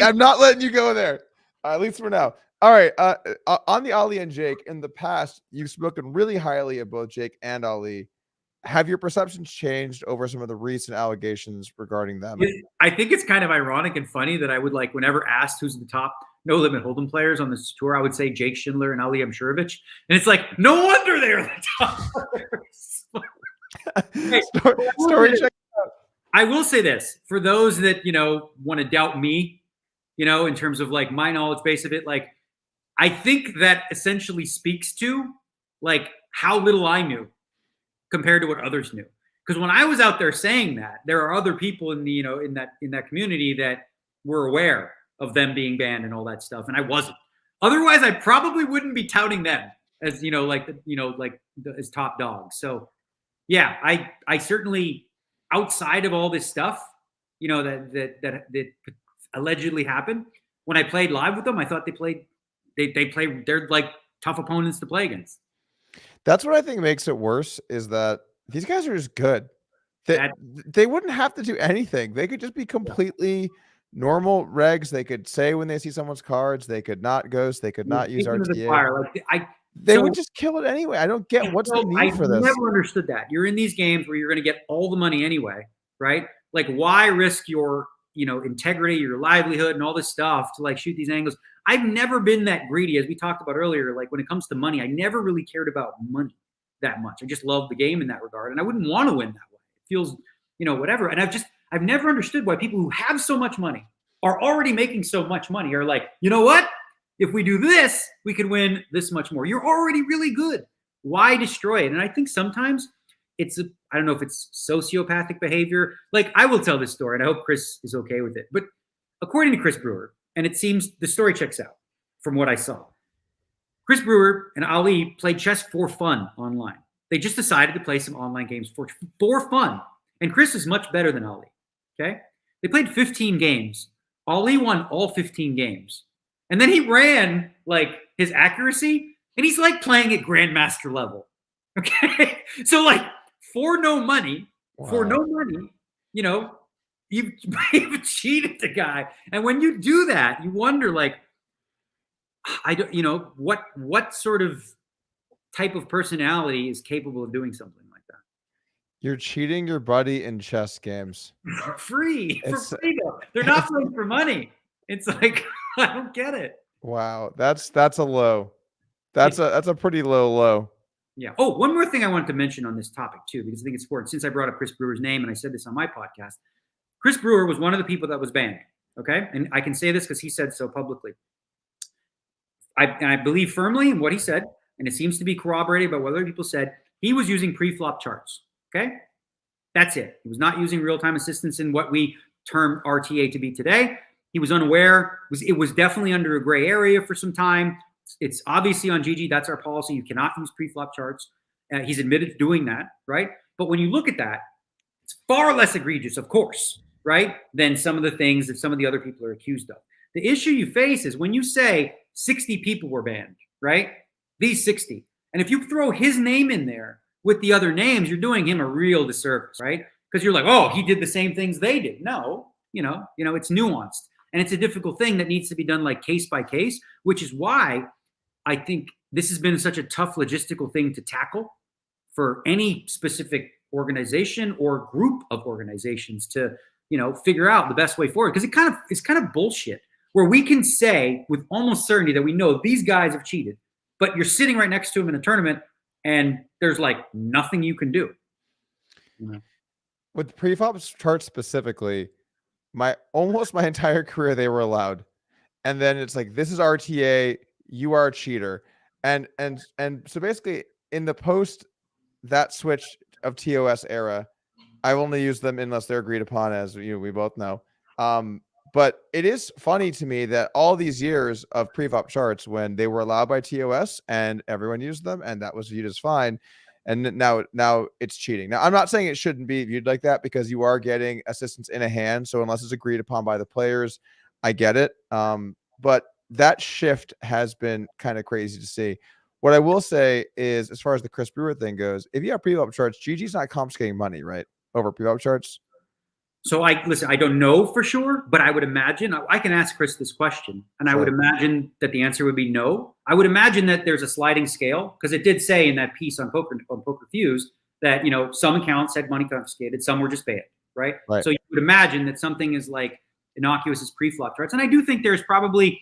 I'm not letting you go there, at least for now. All right. On the Ali and Jake, in the past, you've spoken really highly of both Jake and Ali. Have your perceptions changed over some of the recent allegations regarding them? I think it's kind of ironic and funny that I would whenever asked who's the top No Limit Hold'em players on this tour, I would say Jake Schindler and Ali Amshurovich. And it's no wonder they're the top players. Hey, story check. I will say this for those that want to doubt me, in terms of my knowledge base of it. I think that essentially speaks to how little I knew compared to what others knew. Because when I was out there saying that, there are other people in the in that community that were aware of them being banned and all that stuff, and I wasn't. Otherwise, I probably wouldn't be touting them as as top dogs. So. Yeah, I certainly, outside of all this stuff, that allegedly happened, when I played live with them, I thought they're tough opponents to play against. That's what I think makes it worse, is that these guys are just good. They wouldn't have to do anything. They could just be completely normal regs. They could say when they see someone's cards, they could not ghost, they could not use RTA. They would just kill it anyway. I don't get what's the need for this. I never understood that. You're in these games where you're going to get all the money anyway, right? Why risk your, integrity, your livelihood, and all this stuff to shoot these angles? I've never been that greedy, as we talked about earlier. When it comes to money, I never really cared about money that much. I just love the game in that regard, and I wouldn't want to win that way. It feels, whatever. And I've never understood why people who have so much money, are already making so much money, are you know what? If we do this, we could win this much more. You're already really good. Why destroy it? And I think sometimes I don't know if it's sociopathic behavior. I will tell this story, and I hope Chris is okay with it. But according to Chris Brewer, and it seems the story checks out from what I saw, Chris Brewer and Ali played chess for fun online. They just decided to play some online games for fun. And Chris is much better than Ali, okay? They played 15 games. Ali won all 15 games. And then he ran his accuracy, and he's playing at grandmaster level. Okay. So for no money, you've cheated the guy. And when you do that, you wonder I don't, what sort of type of personality is capable of doing something like that? You're cheating your buddy in chess games. For free though. They're not playing for money. It's I don't get it. Wow, that's a low. That's a pretty low. Yeah. Oh, one more thing I wanted to mention on this topic too, because I think it's important. Since I brought up Chris Brewer's name, and I said this on my podcast, Chris Brewer was one of the people that was banned. Okay, and I can say this because he said so publicly. I believe firmly in what he said, and it seems to be corroborated by what other people said. He was using pre-flop charts. Okay, that's it. He was not using real-time assistance in what we term RTA to be today. He was unaware. It was definitely under a gray area for some time. It's obviously on GG. That's our policy. You cannot use pre-flop charts. He's admitted to doing that, right? But when you look at that, it's far less egregious, of course, right, than some of the things that some of the other people are accused of. The issue you face is when you say 60 people were banned, right? These 60. And if you throw his name in there with the other names, you're doing him a real disservice, right? Because you're oh, he did the same things they did. No, it's nuanced. And it's a difficult thing that needs to be done case by case, which is why I think this has been such a tough logistical thing to tackle for any specific organization or group of organizations to, figure out the best way forward. Because it's kind of bullshit where we can say with almost certainty that we know these guys have cheated, but you're sitting right next to them in a tournament and there's nothing you can do. With pre-flop charts specifically, almost my entire career they were allowed, and then it's this is RTA, you are a cheater, And so basically in the post that switch of TOS era, I've only used them unless they're agreed upon, as we both know. But it is funny to me that all these years of preflop charts, when they were allowed by TOS and everyone used them and that was viewed as fine, and now it's cheating. Now, I'm not saying it shouldn't be viewed like that, because you are getting assistance in a hand. So unless it's agreed upon by the players, I get it. But that shift has been kind of crazy to see. What I will say is, as far as the Chris Brewer thing goes, if you have preflop charts, GG's not confiscating money, right? Over preflop charts. So I don't know for sure, but I would imagine I can ask Chris this question, and I would imagine that the answer would be no. I would imagine that there's a sliding scale, because it did say in that piece on Poker Fuse that some accounts had money confiscated, some were just banned, right? So you would imagine that something as like innocuous as preflop charts, and I do think there's probably,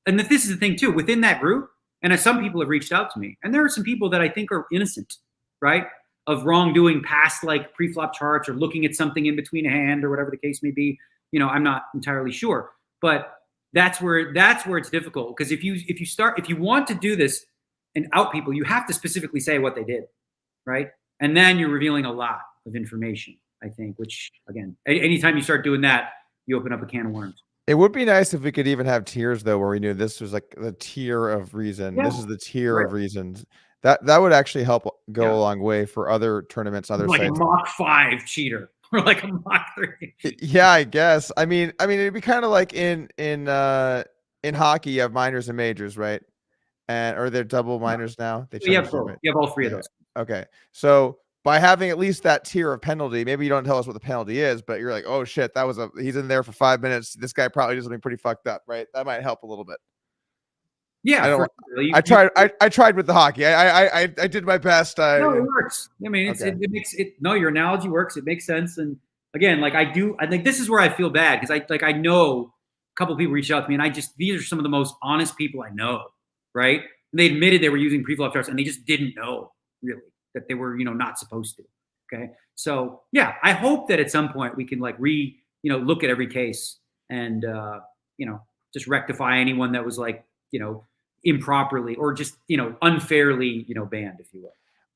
and that this is the thing too, within that group, and as some people have reached out to me, and there are some people that I think are innocent, right, of wrongdoing past like preflop charts or looking at something in between a hand or whatever the case may be. I'm not entirely sure, but that's where it's difficult, because if you want to do this and out people, you have to specifically say what they did, right? And then you're revealing a lot of information, I think, which again, anytime you start doing that, you open up a can of worms. It would be nice if we could even have tiers, though, where we knew this was like the tier of reason. Yeah. This is the tier of reasons. That would actually help go a long way for other tournaments, other like sites. A Mach 5 cheater or like a Mach 3. Yeah, I guess. I mean, it'd be kind of like in hockey, you have minors and majors, right? Or they're double minors now. You have both. You have all three of those. Okay, so by having at least that tier of penalty, maybe you don't tell us what the penalty is, but you're like, oh shit, he's in there for 5 minutes. This guy probably did something pretty fucked up, right? That might help a little bit. Yeah, I tried with the hockey. I did my best. No, it works. I mean, it makes it. No, your analogy works. It makes sense. And again, like I think this is where I feel bad, because I know a couple of people reached out to me, and these are some of the most honest people I know, right? And they admitted they were using preflop charts, and they just didn't know really that they were not supposed to. Okay, so yeah, I hope that at some point we can like look at every case and just rectify anyone that was like improperly or just unfairly banned, if you will.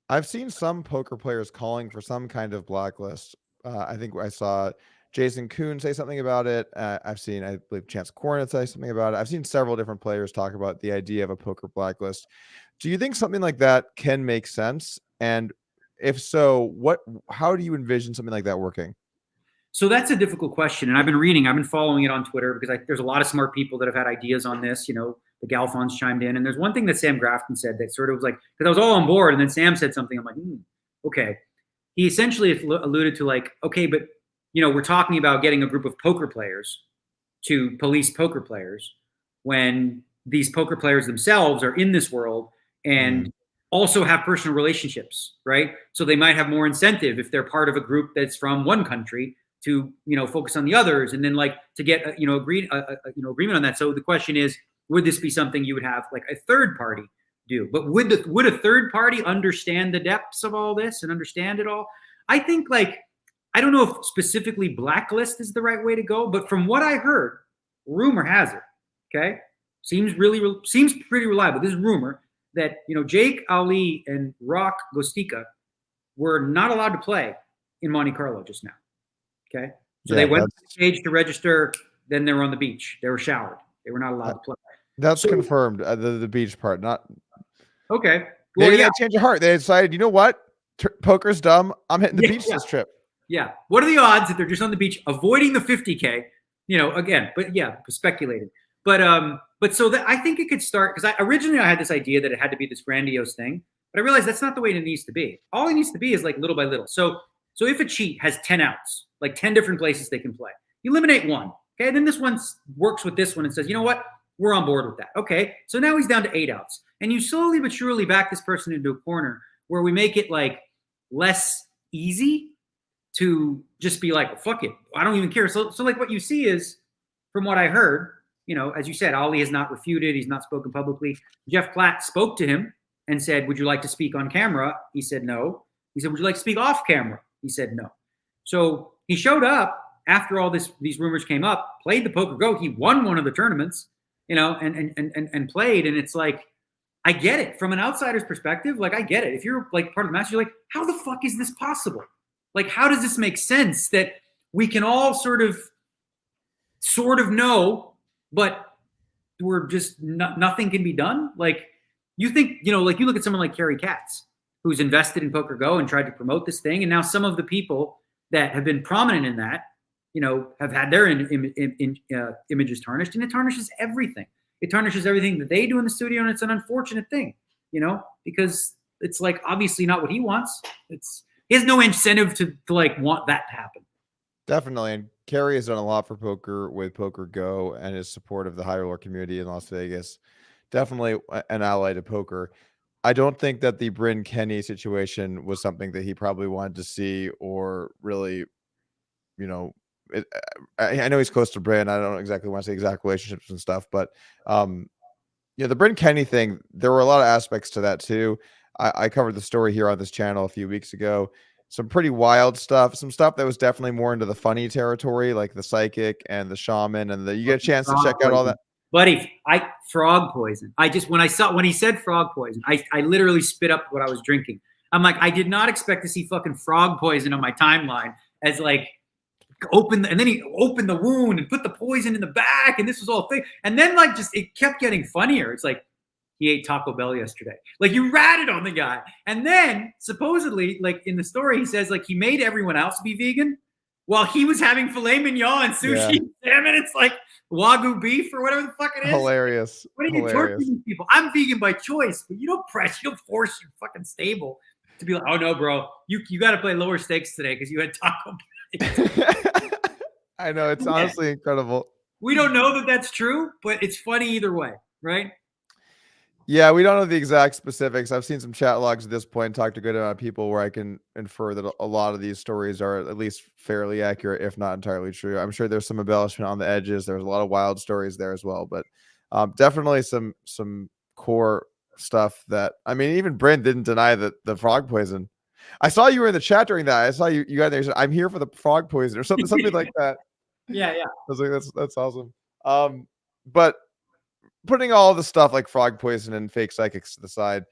I've seen some poker players calling for some kind of blacklist. I think I saw Jason Kuhn say something about it. I've seen, I believe, Chance Cornet say something about it. I've seen several different players talk about the idea of a poker blacklist. Do you think something like that can make sense? And if so, how do you envision something like that working? So that's a difficult question. And I've been following it on Twitter, because there's a lot of smart people that have had ideas on this. The Galfons chimed in, and there's one thing that Sam Grafton said that sort of was like, because I was all on board, and then Sam said something. I'm like, okay. He essentially alluded to like, okay, but we're talking about getting a group of poker players to police poker players when these poker players themselves are in this world and also have personal relationships, right? So they might have more incentive if they're part of a group that's from one country to focus on the others, and then like to get agreement on that. So the question is, would this be something you would have like a third party do? But would a third party understand the depths of all this and understand it all? I think I don't know if specifically blacklist is the right way to go, but from what I heard, rumor has it, okay, seems pretty reliable. This is rumor that Jake Ali and Rock Gostika were not allowed to play in Monte Carlo just now. Okay, so they went to the stage to register. Then they were on the beach. They were showered. They were not allowed to play. That's confirmed. The beach part, not okay. Well, they changed your heart. They decided, you know what? Poker's dumb. I'm hitting the beach this trip. Yeah. What are the odds that they're just on the beach, avoiding the 50K? Again, but yeah, speculating. But so that I think it could start, because originally I had this idea that it had to be this grandiose thing, but I realized that's not the way it needs to be. All it needs to be is like little by little. So if a cheat has 10 outs, like 10 different places they can play, you eliminate one. Okay, and then this one works with this one and says, you know what? We're on board with that. Okay, so now he's down to 8 outs. And you slowly but surely back this person into a corner where we make it like less easy to just be like, fuck it, I don't even care. So like what you see is, from what I heard, as you said, Ali has not refuted. He's not spoken publicly. Jeff Platt spoke to him and said, would you like to speak on camera? He said no. He said, would you like to speak off camera? He said no. So he showed up after all these rumors came up, played the Poker Go. He won one of the tournaments, and played. And it's like, I get it from an outsider's perspective. Like, I get it. If you're like part of the master, you're like, how the fuck is this possible? Like, how does this make sense that we can all sort of know, but we're just nothing can be done? Like, you think, like you look at someone like Kerry Katz, who's invested in Poker Go and tried to promote this thing. And now some of the people that have been prominent in that, have had their images tarnished, and it tarnishes everything. It tarnishes everything that they do in the studio. And it's an unfortunate thing, because it's like, obviously not what he wants. He has no incentive to like want that to happen. Definitely. And Kerry has done a lot for poker with Poker Go and his support of the high roller community in Las Vegas. Definitely an ally to poker. I don't think that the Bryn Kenney situation was something that he probably wanted to see, or really, I know he's close to Bryn. I don't exactly want to say exact relationships and stuff, but the Bryn Kenney thing, there were a lot of aspects to that too. I covered the story here on this channel a few weeks ago. Some pretty wild stuff, some stuff that was definitely more into the funny territory, like the psychic and the shaman, and you get a chance to check out all that. Buddy, frog poison. When he said frog poison, I literally spit up what I was drinking. I'm like, I did not expect to see fucking frog poison on my timeline as like and then he opened the wound and put the poison in the back, and this was all thing. And then like it kept getting funnier. It's like, he ate Taco Bell yesterday. Like, you ratted on the guy. And then supposedly, like in the story, he says like he made everyone else be vegan while he was having filet mignon and sushi and salmon. It's like Wagyu beef or whatever the fuck it is. Hilarious. What are you torturing these people? I'm vegan by choice, but you don't force your fucking stable to be like, oh no, bro, you got to play lower stakes today because you had Taco Bell. I know, it's honestly incredible. We don't know that that's true, but it's funny either way, right? Yeah, we don't know the exact specifics. I've seen some chat logs at this point, talked to a good amount of people where I can infer that a lot of these stories are at least fairly accurate, if not entirely true. I'm sure there's some embellishment on the edges. There's a lot of wild stories there as well, but definitely some core stuff that, I mean, even Bryn didn't deny the frog poison. I saw you were in the chat during that. I saw you got there. You said, I'm here for the frog poison or something like that. Yeah. I was like, that's awesome. But putting all the stuff like frog poison and fake psychics to the side,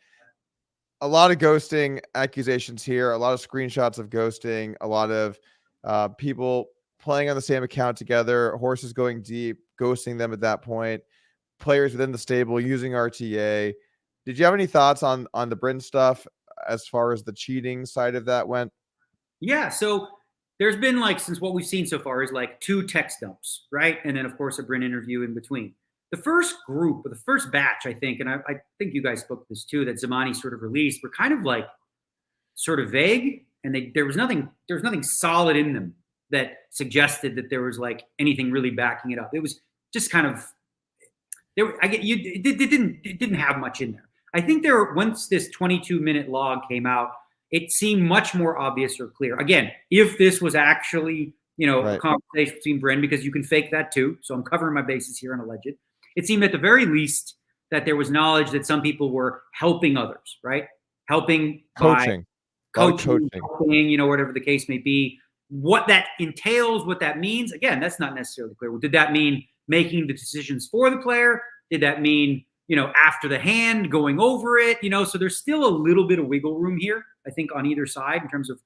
a lot of ghosting accusations here, a lot of screenshots of ghosting, a lot of people playing on the same account together, horses going deep, ghosting them at that point, players within the stable using RTA. Did you have any thoughts on the Bryn stuff as far as the cheating side of that went? Yeah, so there's been like, since what we've seen so far is like 2 text dumps, right? And then of course a Bryn interview in between. The first group, or the first batch, I think, and I think you guys spoke to this too, that Zamani sort of released, were kind of like sort of vague, and there was nothing solid in them that suggested that there was like anything really backing it up. It was just kind of it didn't have much in there. I think once this 22-minute log came out, it seemed much more obvious or clear. Again, if this was actually a conversation between Bryn, because you can fake that too. So I'm covering my bases here on alleged. It seemed at the very least that there was knowledge that some people were helping others, right? Helping coaching, helping, whatever the case may be. What that entails, what that means, again, that's not necessarily clear. Did that mean making the decisions for the player? Did that mean, after the hand, going over it? So there's still a little bit of wiggle room here, I think, on either side in terms of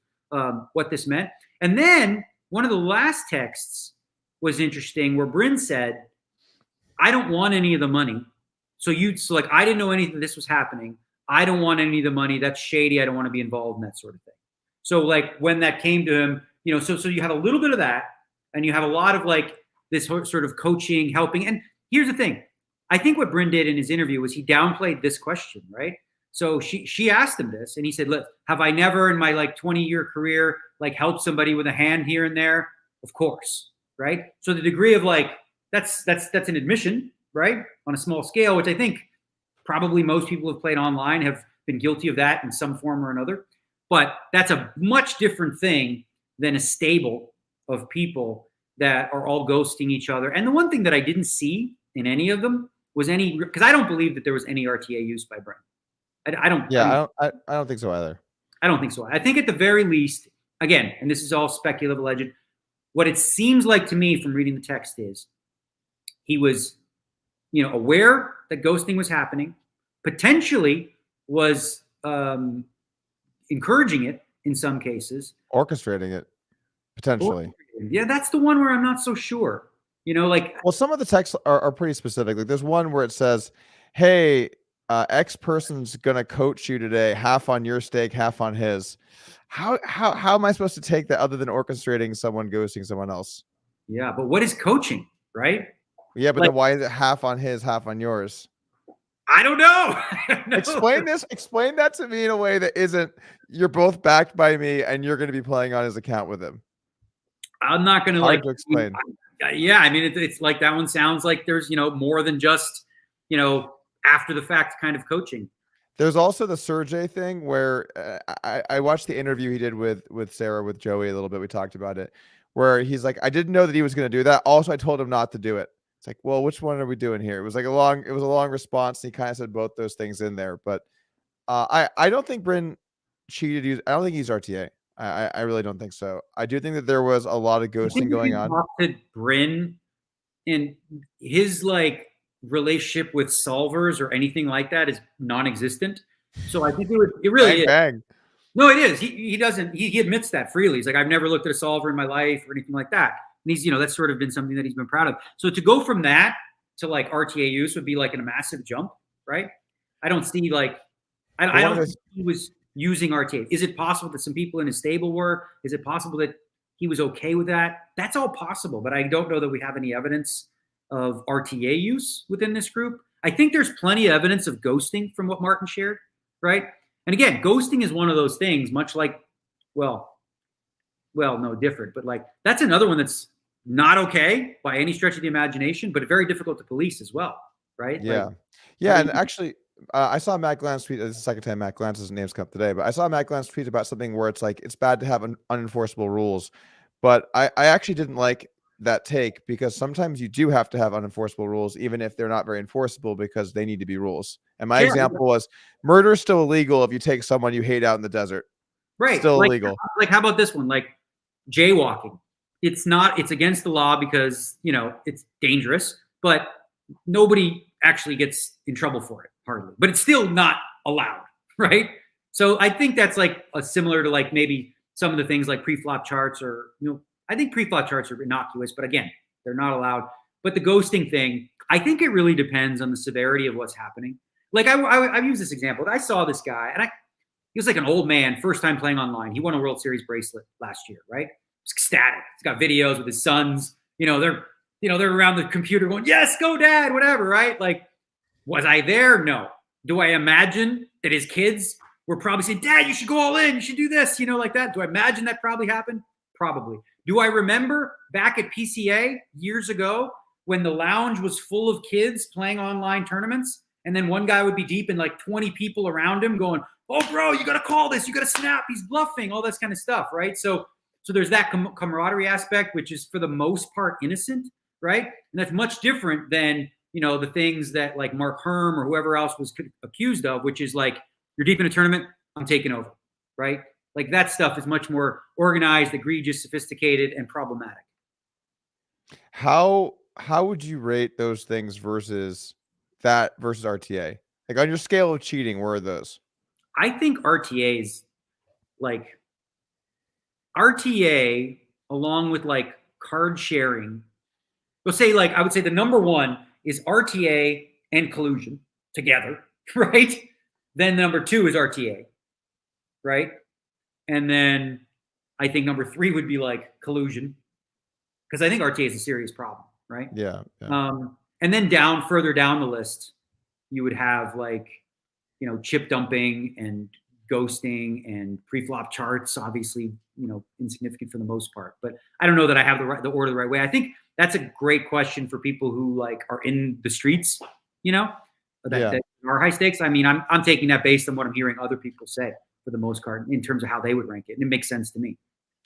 what this meant. And then one of the last texts was interesting where Bryn said, I don't want any of the money. So I didn't know anything this was happening. I don't want any of the money. That's shady. I don't want to be involved in that sort of thing. So like when that came to him, so you have a little bit of that, and you have a lot of like this sort of coaching, helping. And here's the thing. I think what Bryn did in his interview was he downplayed this question, right? So she asked him this, and he said, look, have I never in my like 20-year career like helped somebody with a hand here and there? Of course, right? So the degree of like, that's an admission, right? On a small scale, which I think probably most people who have played online have been guilty of that in some form or another. But that's a much different thing than a stable of people that are all ghosting each other. And the one thing that I didn't see in any of them was because I don't believe that there was any RTA used by Bryn. I don't think so either. I don't think so. I think at the very least, again, and this is all speculative, alleged, what it seems like to me from reading the text is he was, aware that ghosting was happening, potentially was encouraging it in some cases. Orchestrating it, potentially. Yeah, that's the one where I'm not so sure. Well, some of the texts are pretty specific. Like there's one where it says, hey, X person's gonna coach you today, half on your stake, half on his. How am I supposed to take that other than orchestrating someone ghosting someone else? Yeah, but what is coaching, right? Yeah, but then why is it half on his, half on yours? I don't know. Explain that to me in a way that isn't you're both backed by me and you're going to be playing on his account with him. I'm not going to explain. Yeah, I mean, it's like that one sounds like there's, more than just, after the fact kind of coaching. There's also the Sergey thing where I watched the interview he did with Sarah, with Joey a little bit. We talked about it, where he's like, I didn't know that he was going to do that. Also, I told him not to do it. It's like, well, which one are we doing here? It was a long response. And he kind of said both those things in there, but I don't think Bryn cheated. I don't think he's RTA. I really don't think so. I do think that there was a lot of ghosting going on. To Bryn and his relationship with solvers or anything like that is non-existent. So I think it really bang, is. No, it is. He doesn't. He admits that freely. He's like, I've never looked at a solver in my life or anything like that. And he's, that's sort of been something that he's been proud of. So to go from that to RTA use would be a massive jump, right? I don't see I don't think he was using RTA. Is it possible that some people in his stable were? Is it possible that he was okay with that? That's all possible, but I don't know that we have any evidence of RTA use within this group. I think there's plenty of evidence of ghosting from what Martin shared, right? And again, ghosting is one of those things, much like, no, different, but that's another one that's not okay by any stretch of the imagination, but very difficult to police as well, right? Yeah. And actually, I saw Matt Glantz tweet. This is the second time Matt Glantz's name's come up today, but I saw Matt Glantz tweet about something where it's it's bad to have unenforceable rules. But I actually didn't like that take, because sometimes you do have to have unenforceable rules, even if they're not very enforceable, because they need to be rules. And my example was murder is still illegal if you take someone you hate out in the desert. Right. Still illegal. How about this one? Jaywalking. It's against the law because, it's dangerous, but nobody actually gets in trouble for it, hardly. But it's still not allowed, right? So I think that's similar to maybe some of the things like pre-flop charts, or, I think pre-flop charts are innocuous, but again, they're not allowed. But the ghosting thing, I think it really depends on the severity of what's happening. I've used this example. I saw this guy, and he was an old man, first time playing online. He won a World Series bracelet last year, right? He's ecstatic. He's got videos with his sons. They're around the computer going, yes, go dad, whatever, right? Was I there? No. Do I imagine that his kids were probably saying, Dad, you should go all in. You should do this, like that? Do I imagine that probably happened? Probably. Do I remember back at PCA years ago when the lounge was full of kids playing online tournaments, and then one guy would be deep and 20 people around him going, oh, bro, you got to call this. You got to snap. He's bluffing, all this kind of stuff, right? So there's that camaraderie aspect, which is for the most part innocent, right? And that's much different than, the things that Mark Herm or whoever else was accused of, which is you're deep in a tournament, I'm taking over, right? That stuff is much more organized, egregious, sophisticated, and problematic. How would you rate those things versus RTA? On your scale of cheating, where are those? I think RTA's RTA along with card sharing. We'll say I would say the number one is RTA and collusion together, right? Then number two is RTA, right? And then I think number three would be collusion, because I think RTA is a serious problem, right? Yeah. And then further down the list, you would have chip dumping and ghosting and pre-flop charts, obviously, insignificant for the most part. But I don't know that I have the order the right way. I think that's a great question for people who are in the streets, that are high stakes. I mean, I'm taking that based on what I'm hearing other people say for the most part in terms of how they would rank it. And it makes sense to me.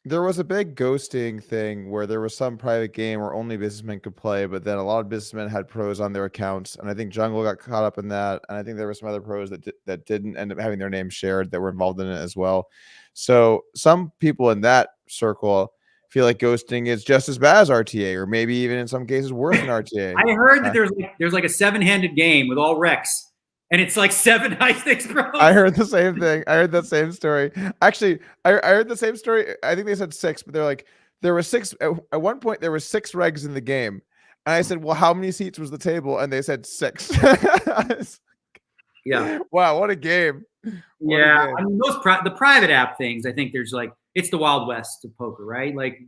There was a big ghosting thing where there was some private game where only businessmen could play, but then a lot of businessmen had pros on their accounts. And I think Jungle got caught up in that. And I think there were some other pros that didn't end up having their names shared that were involved in it as well. So some people in that circle feel like ghosting is just as bad as RTA, or maybe even in some cases worse than RTA. I heard that there's a 7-handed game with all Rex and it's like 7 high stakes pros. I heard the same thing. I heard that same story. Actually, I heard the same story. I think they said 6, but they're like, there were 6 at one point. There were 6 regs in the game, and I said, "Well, how many seats was the table?" And they said 6. Yeah. Wow, what a game! What yeah, a game. I mean, the private app things. I think there's like it's the Wild West of poker, right? Like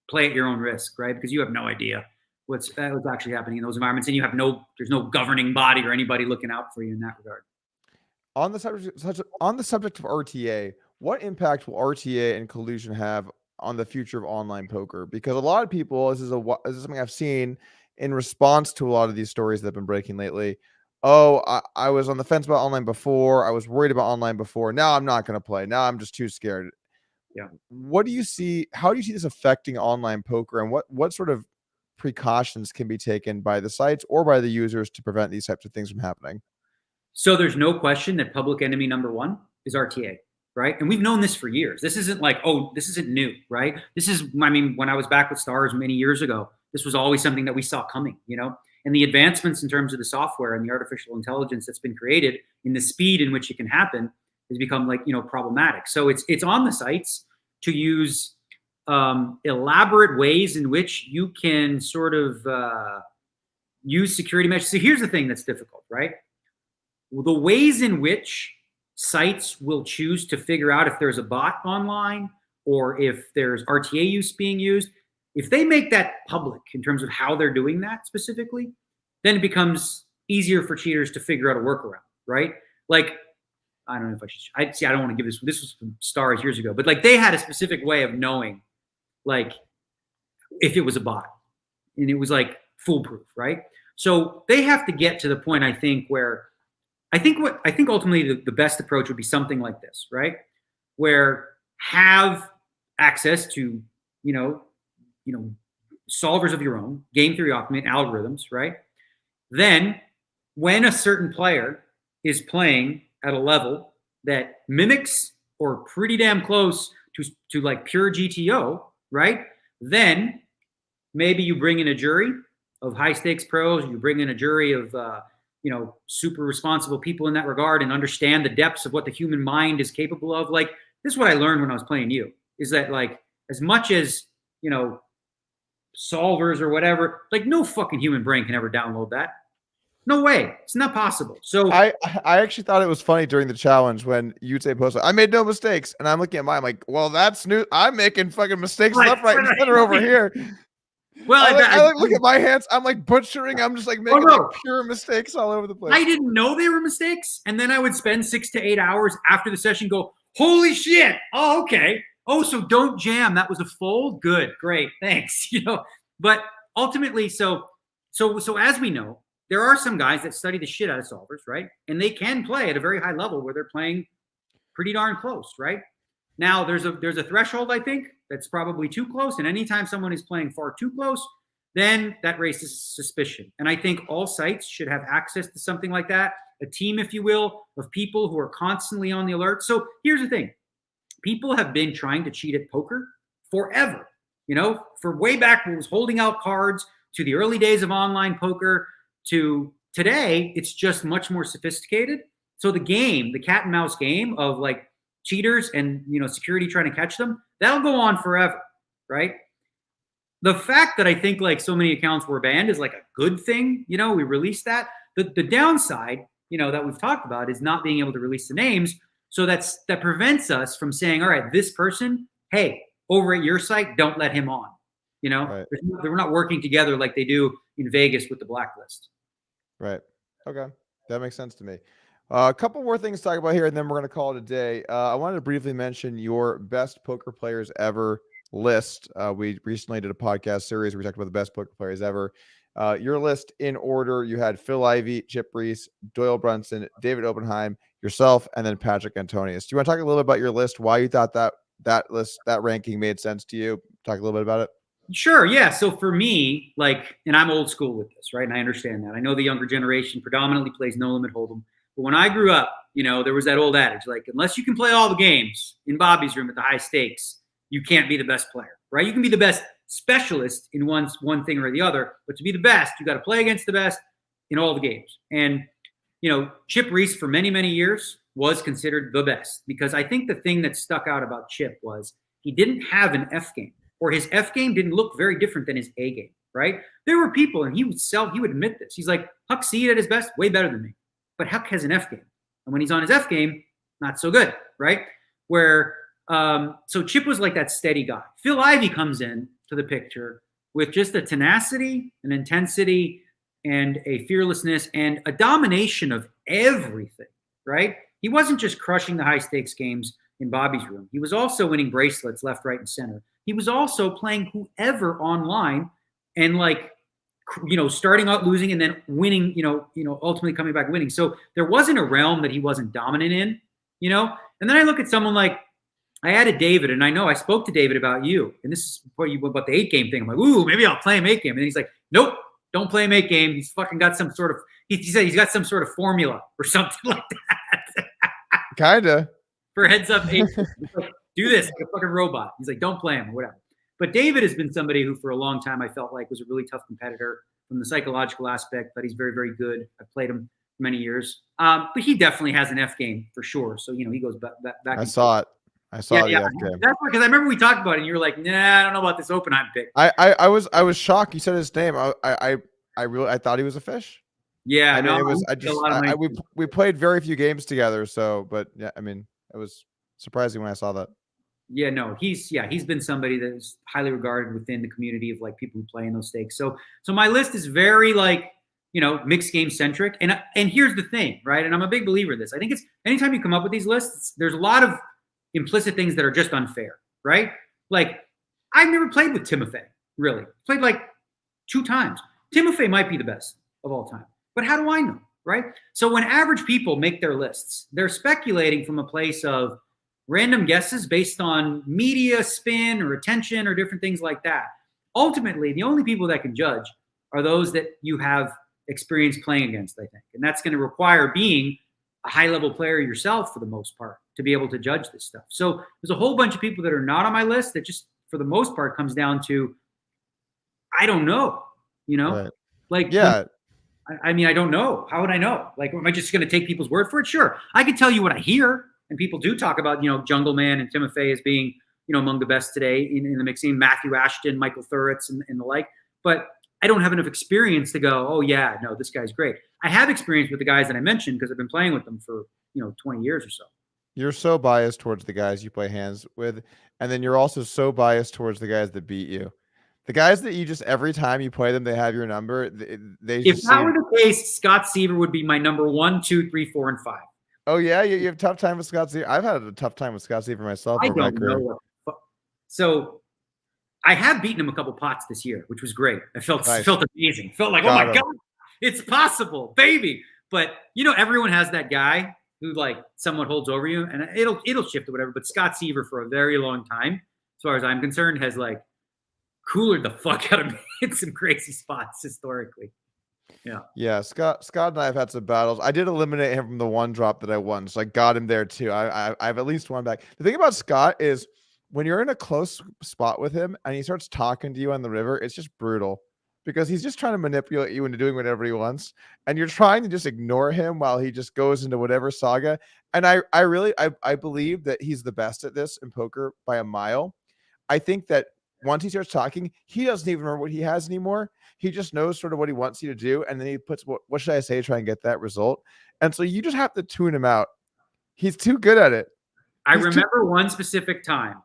play at your own risk, right? Because you have no idea what's actually happening in those environments, and there's no governing body or anybody looking out for you in that regard. On the subject of RTA, what impact will RTA and collusion have on the future of online poker? Because a lot of people, this is something I've seen in response to a lot of these stories that have been breaking lately. Oh, I was on the fence about online before. I was worried about online before. Now I'm not going to play. Now I'm just too scared. Yeah. What do you see? How do you see this affecting online poker, and what sort of precautions can be taken by the sites or by the users to prevent these types of things from happening? So there's no question that public enemy number 1 is RTA, right? And we've known this for years. This isn't like, oh, this isn't new, right? This is, I mean, when I was back with Stars many years ago, this was always something that we saw coming, and the advancements in terms of the software and the artificial intelligence that's been created in the speed in which it can happen has become like, problematic. So it's on the sites to use elaborate ways in which you can sort of use security measures. So here's the thing that's difficult, right? The ways in which sites will choose to figure out if there's a bot online or if there's RTA use being used, if they make that public in terms of how they're doing that specifically, then it becomes easier for cheaters to figure out a workaround, right? Like, I don't know if I don't want to give this was from Stars years ago, but like they had a specific way of knowing like if it was a bot and it was like foolproof, right? So they have to get to the point, I think, where I think ultimately the best approach would be something like this, right? Where have access to, solvers of your own, game theory optimate algorithms, right? Then when a certain player is playing at a level that mimics or pretty damn close to like pure GTO, right? Then maybe you bring in a jury of high stakes pros, you bring in a jury of, super responsible people in that regard and understand the depths of what the human mind is capable of. Like, this is what I learned when I was playing you, is that like, as much as, solvers or whatever, like no fucking human brain can ever download that. No way. It's not possible. So I actually thought it was funny during the challenge when you'd say post, I made no mistakes. And I'm looking at mine, I'm like, well, that's new. I'm making fucking mistakes left, right, and center over here. Well, I look at my hands. I'm like butchering. I'm just like making like pure mistakes all over the place. I didn't know they were mistakes. And then I would spend 6 to 8 hours after the session go, holy shit. Oh, okay. Oh, so don't jam. That was a fold. Good. Great. Thanks. But ultimately, so as we know, there are some guys that study the shit out of solvers, right? And they can play at a very high level where they're playing pretty darn close, right? Now, there's a threshold, I think, that's probably too close. And anytime someone is playing far too close, then that raises suspicion. And I think all sites should have access to something like that, a team, if you will, of people who are constantly on the alert. So here's the thing. People have been trying to cheat at poker forever, for way back when it was holding out cards, to the early days of online poker, to today, it's just much more sophisticated. So the game, the cat and mouse game of like cheaters and, security trying to catch them, that'll go on forever, right? The fact that I think like so many accounts were banned is like a good thing. We released that. The downside, that we've talked about is not being able to release the names. So that prevents us from saying, all right, this person, hey, over at your site, don't let him on. Right. We're not working together like they do in Vegas with the blacklist. Right. Okay. That makes sense to me. A couple more things to talk about here, and then we're going to call it a day. I wanted to briefly mention your best poker players ever list. We recently did a podcast series where we talked about the best poker players ever. Your list in order, you had Phil Ivey, Chip Reese, Doyle Brunson, David Oppenheim, yourself, and then Patrick Antonius. Do you want to talk a little bit about your list, why you thought that list, that ranking made sense to you? Talk a little bit about it. Sure. Yeah. So for me, and I'm old school with this, right? And I understand that. I know the younger generation predominantly plays no limit hold'em. But when I grew up, there was that old adage, like, unless you can play all the games in Bobby's room at the high stakes, you can't be the best player, right? You can be the best specialist in one thing or the other, but to be the best, you got to play against the best in all the games. And Chip Reese for many, many years was considered the best, because I think the thing that stuck out about Chip was he didn't have an F game, or his F game didn't look very different than his A game, right? There were people, and he would admit this. He's like, Huck C at his best, way better than me. But Huck has an F game. And when he's on his F game, not so good, right? So Chip was like that steady guy. Phil Ivey comes in to the picture with just a tenacity, an intensity, and a fearlessness and a domination of everything, right? He wasn't just crushing the high stakes games in Bobby's room. He was also winning bracelets left, right, and center. He was also playing whoever online and starting out losing and then winning, ultimately coming back winning. So there wasn't a realm that he wasn't dominant in, And then I look at someone like, I added David, and I know I spoke to David about you, and this is what you about the 8-game thing. I'm like, ooh, maybe I'll play him 8-game. And then he's like, nope, don't play him 8-game. He's fucking got some sort of, he said he's got some sort of formula or something like that. Kinda. For heads up 8. Like, do this like a fucking robot. He's like, don't play him or whatever. But David has been somebody who for a long time I felt like was a really tough competitor from the psychological aspect, but he's very, very good. I've played him for many years. But he definitely has an F game for sure. So, he goes back. I saw the F game. That's because I remember we talked about it and you were like, nah, I don't know about this Oppenheim pick. I was shocked. You said his name. I thought he was a fish. Yeah, I mean, we played very few games together. So, but yeah, I mean, it was surprising when I saw that. Yeah, no, he's been somebody that is highly regarded within the community of like people who play in those stakes. So my list is very mixed game centric. And here's the thing, right? And I'm a big believer in this. I think it's anytime you come up with these lists, there's a lot of implicit things that are just unfair, right? Like I've never played with Timofey, really. Played like 2 times. Timofey might be the best of all time, but how do I know, right? So when average people make their lists, they're speculating from a place of random guesses based on media spin or attention or different things like that. Ultimately, the only people that can judge are those that you have experience playing against, I think. And that's going to require being a high-level player yourself for the most part to be able to judge this stuff. So there's a whole bunch of people that are not on my list that just, for the most part, comes down to, I don't know, Right. Like, yeah. I mean, I don't know. How would I know? Like, am I just going to take people's word for it? Sure. I can tell you what I hear. And people do talk about, Jungle Man and Timofey as being, among the best today in the mixing, Matthew Ashton, Michael Thuritz, and the like. But I don't have enough experience to go, oh, yeah, no, this guy's great. I have experience with the guys that I mentioned because I've been playing with them for, 20 years or so. You're so biased towards the guys you play hands with. And then you're also so biased towards the guys that beat you. The guys that you just, every time you play them, they have your number. They if that were the case, Scott Seaver would be my number 1, 2, 3, 4, and 5. Oh, yeah? You have a tough time with Scott Seaver? I've had a tough time with Scott Seaver myself. I don't know. So I have beaten him a couple pots this year, which was great. I felt amazing. Felt like, oh, my God, it's possible, baby. But, everyone has that guy who, somewhat holds over you, and it'll shift or whatever. But Scott Seaver, for a very long time, as far as I'm concerned, has, coolered the fuck out of me in some crazy spots historically. Yeah. Scott and I have had some battles. I did eliminate him from the one drop that I won, so I got him there too. I've at least one back. The thing about Scott is when you're in a close spot with him and he starts talking to you on the river, it's just brutal because he's just trying to manipulate you into doing whatever he wants, and you're trying to just ignore him while he just goes into whatever saga. And I believe that he's the best at this in poker by a mile. I think that once he starts talking, he doesn't even remember what he has anymore. He just knows sort of what he wants you to do. And then he puts, what should I say, try and get that result. And so you just have to tune him out. He's too good at it. I remember one specific time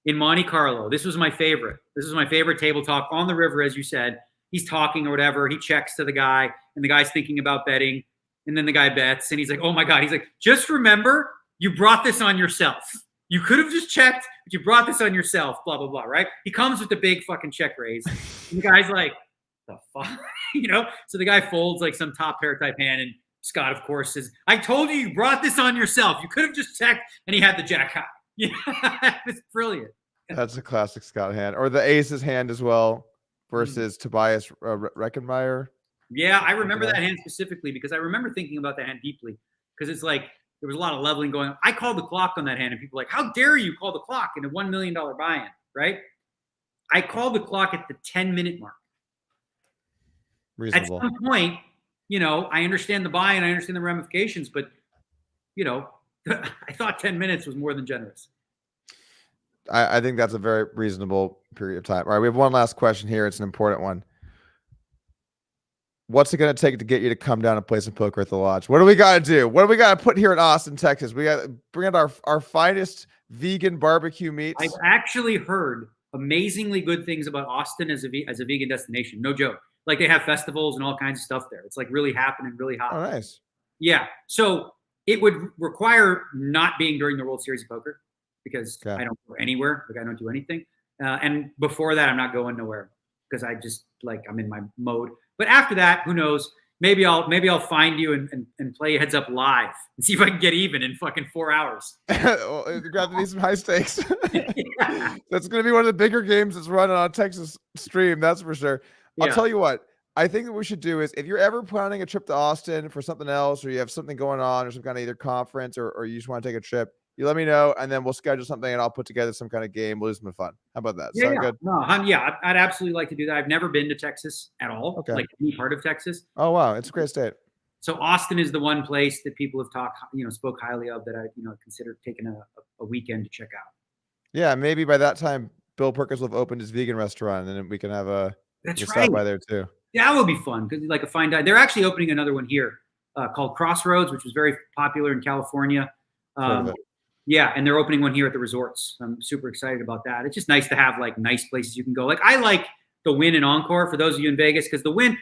in Monte Carlo. This was my favorite. This was my favorite table talk on the river, as you said. He's talking or whatever. He checks to the guy, and the guy's thinking about betting. And then the guy bets, and he's like, oh, my God. He's like, just remember, you brought this on yourself. You could have just checked, but you brought this on yourself, blah, blah, blah, right? He comes with the big fucking check raise. And the guy's like, the fuck? So the guy folds some top pair type hand, and Scott, of course, says, I told you brought this on yourself. You could have just checked, and he had the jack high. It's brilliant. That's a classic Scott hand. Or the aces hand as well versus Tobias Reckenmeyer. Yeah, I remember that hand specifically because I remember thinking about that hand deeply because it's like, there was a lot of leveling going on. I called the clock on that hand, and people were like, how dare you call the clock in a $1 million buy-in, right? I called the clock at the 10-minute mark. Reasonable. At some point, I understand the buy and I understand the ramifications, but I thought 10 minutes was more than generous. I think that's a very reasonable period of time. All right, we have one last question here. It's an important one. What's it going to take to get you to come down and play some poker at the lodge? What do we got to do? What do we got to put here in Austin, Texas? We got to bring out our finest vegan barbecue meats. I've actually heard amazingly good things about Austin as a vegan destination. No joke. Like they have festivals and all kinds of stuff there. It's like really happening, really hot. Oh, nice. Yeah. So it would require not being during the World Series of Poker because I don't go anywhere. Like I don't do anything. And before that, I'm not going nowhere because I just I'm in my mode. But after that, who knows? Maybe I'll find you and play Heads Up live and see if I can get even in fucking 4 hours. Well, you're going to need some high stakes. Yeah. That's going to be one of the bigger games that's running on Texas stream. That's for sure. I'll tell you what. I think that we should do is if you're ever planning a trip to Austin for something else, or you have something going on or some kind of either conference or you just want to take a trip, you let me know and then we'll schedule something and I'll put together some kind of game. We'll do some fun. How about that? Sound good? No, I'd absolutely like to do that. I've never been to Texas at all. Okay. Like any part of Texas. Oh, wow. It's a great state. So Austin is the one place that people have spoke highly of that I, consider taking a weekend to check out. Yeah. Maybe by that time, Bill Perkins will have opened his vegan restaurant and then we can have stop by there too. That would be fun because like a fine dine. They're actually opening another one here called Crossroads, which was very popular in California. Yeah, and they're opening one here at the resorts. I'm super excited about that. It's just nice to have like nice places you can go. Like I like the Wynn and Encore for those of you in Vegas because the Wynn,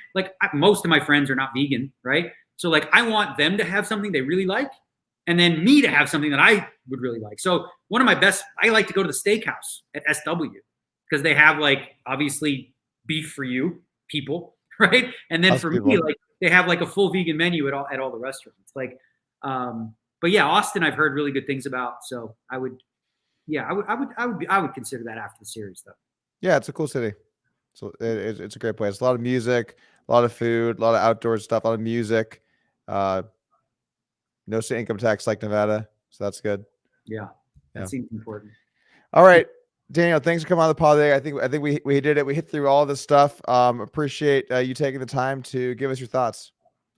most of my friends are not vegan, right? So like I want them to have something they really like, and then me to have something that I would really like. So one of my best, I like to go to the steakhouse at SW because they have obviously beef for you people. Right. And then for me, they have a full vegan menu at all the restaurants. But yeah, Austin, I've heard really good things about. So I would consider that after the series though. Yeah. It's a cool city. So it's a great place. A lot of music, a lot of food, a lot of outdoor stuff, a lot of music, no state income tax like Nevada. So that's good. Yeah. That seems important. All right. Daniel, thanks for coming on the pod today. I think we did it. We hit through all this stuff. Appreciate you taking the time to give us your thoughts.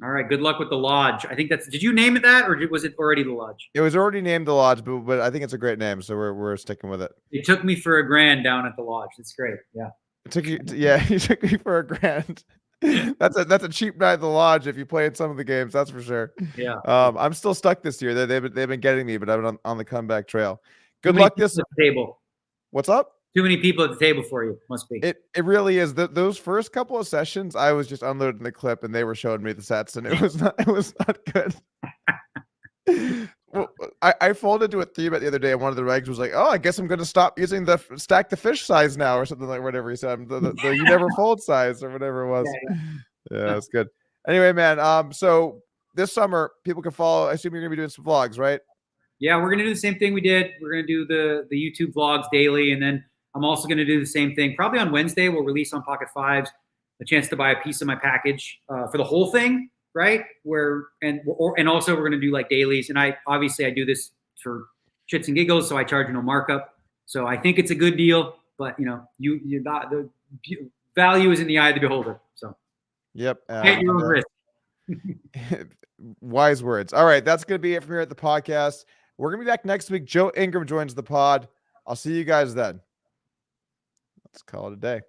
All right. Good luck with the lodge. I think did you name it that or was it already the lodge? It was already named the lodge, but I think it's a great name. So we're sticking with it. It took me for $1,000 down at the lodge. It's great. Yeah. It took you. Yeah. You took me for $1,000. That's a cheap night at the lodge. If you played some of the games, that's for sure. Yeah. I'm still stuck this year. They've been getting me, but I've been on the comeback trail. Good luck this table. What's up? Too many people at the table for you. Must be. It really is. Those first couple of sessions, I was just unloading the clip, and they were showing me the sets, and it was not good. Well, I folded to a 3-bet the other day, and one of the regs was like, "Oh, I guess I'm going to stop using the stack the fish size now," or something like whatever he said, the you never fold size or whatever it was. Yeah, that's good. Anyway, man. So this summer, people can follow. I assume you're going to be doing some vlogs, right? Yeah, we're going to do the same thing we did. We're going to do the YouTube vlogs daily. And then I'm also going to do the same thing. Probably on Wednesday, we'll release on Pocket Fives a chance to buy a piece of my package for the whole thing, right? And also we're going to do dailies. And I do this for shits and giggles, so I charge no markup. So I think it's a good deal. But, you not, the value is in the eye of the beholder. So yep. At your own risk. Wise words. All right, that's going to be it from here at the podcast. We're going to be back next week. Joe Ingram joins the pod. I'll see you guys then. Let's call it a day.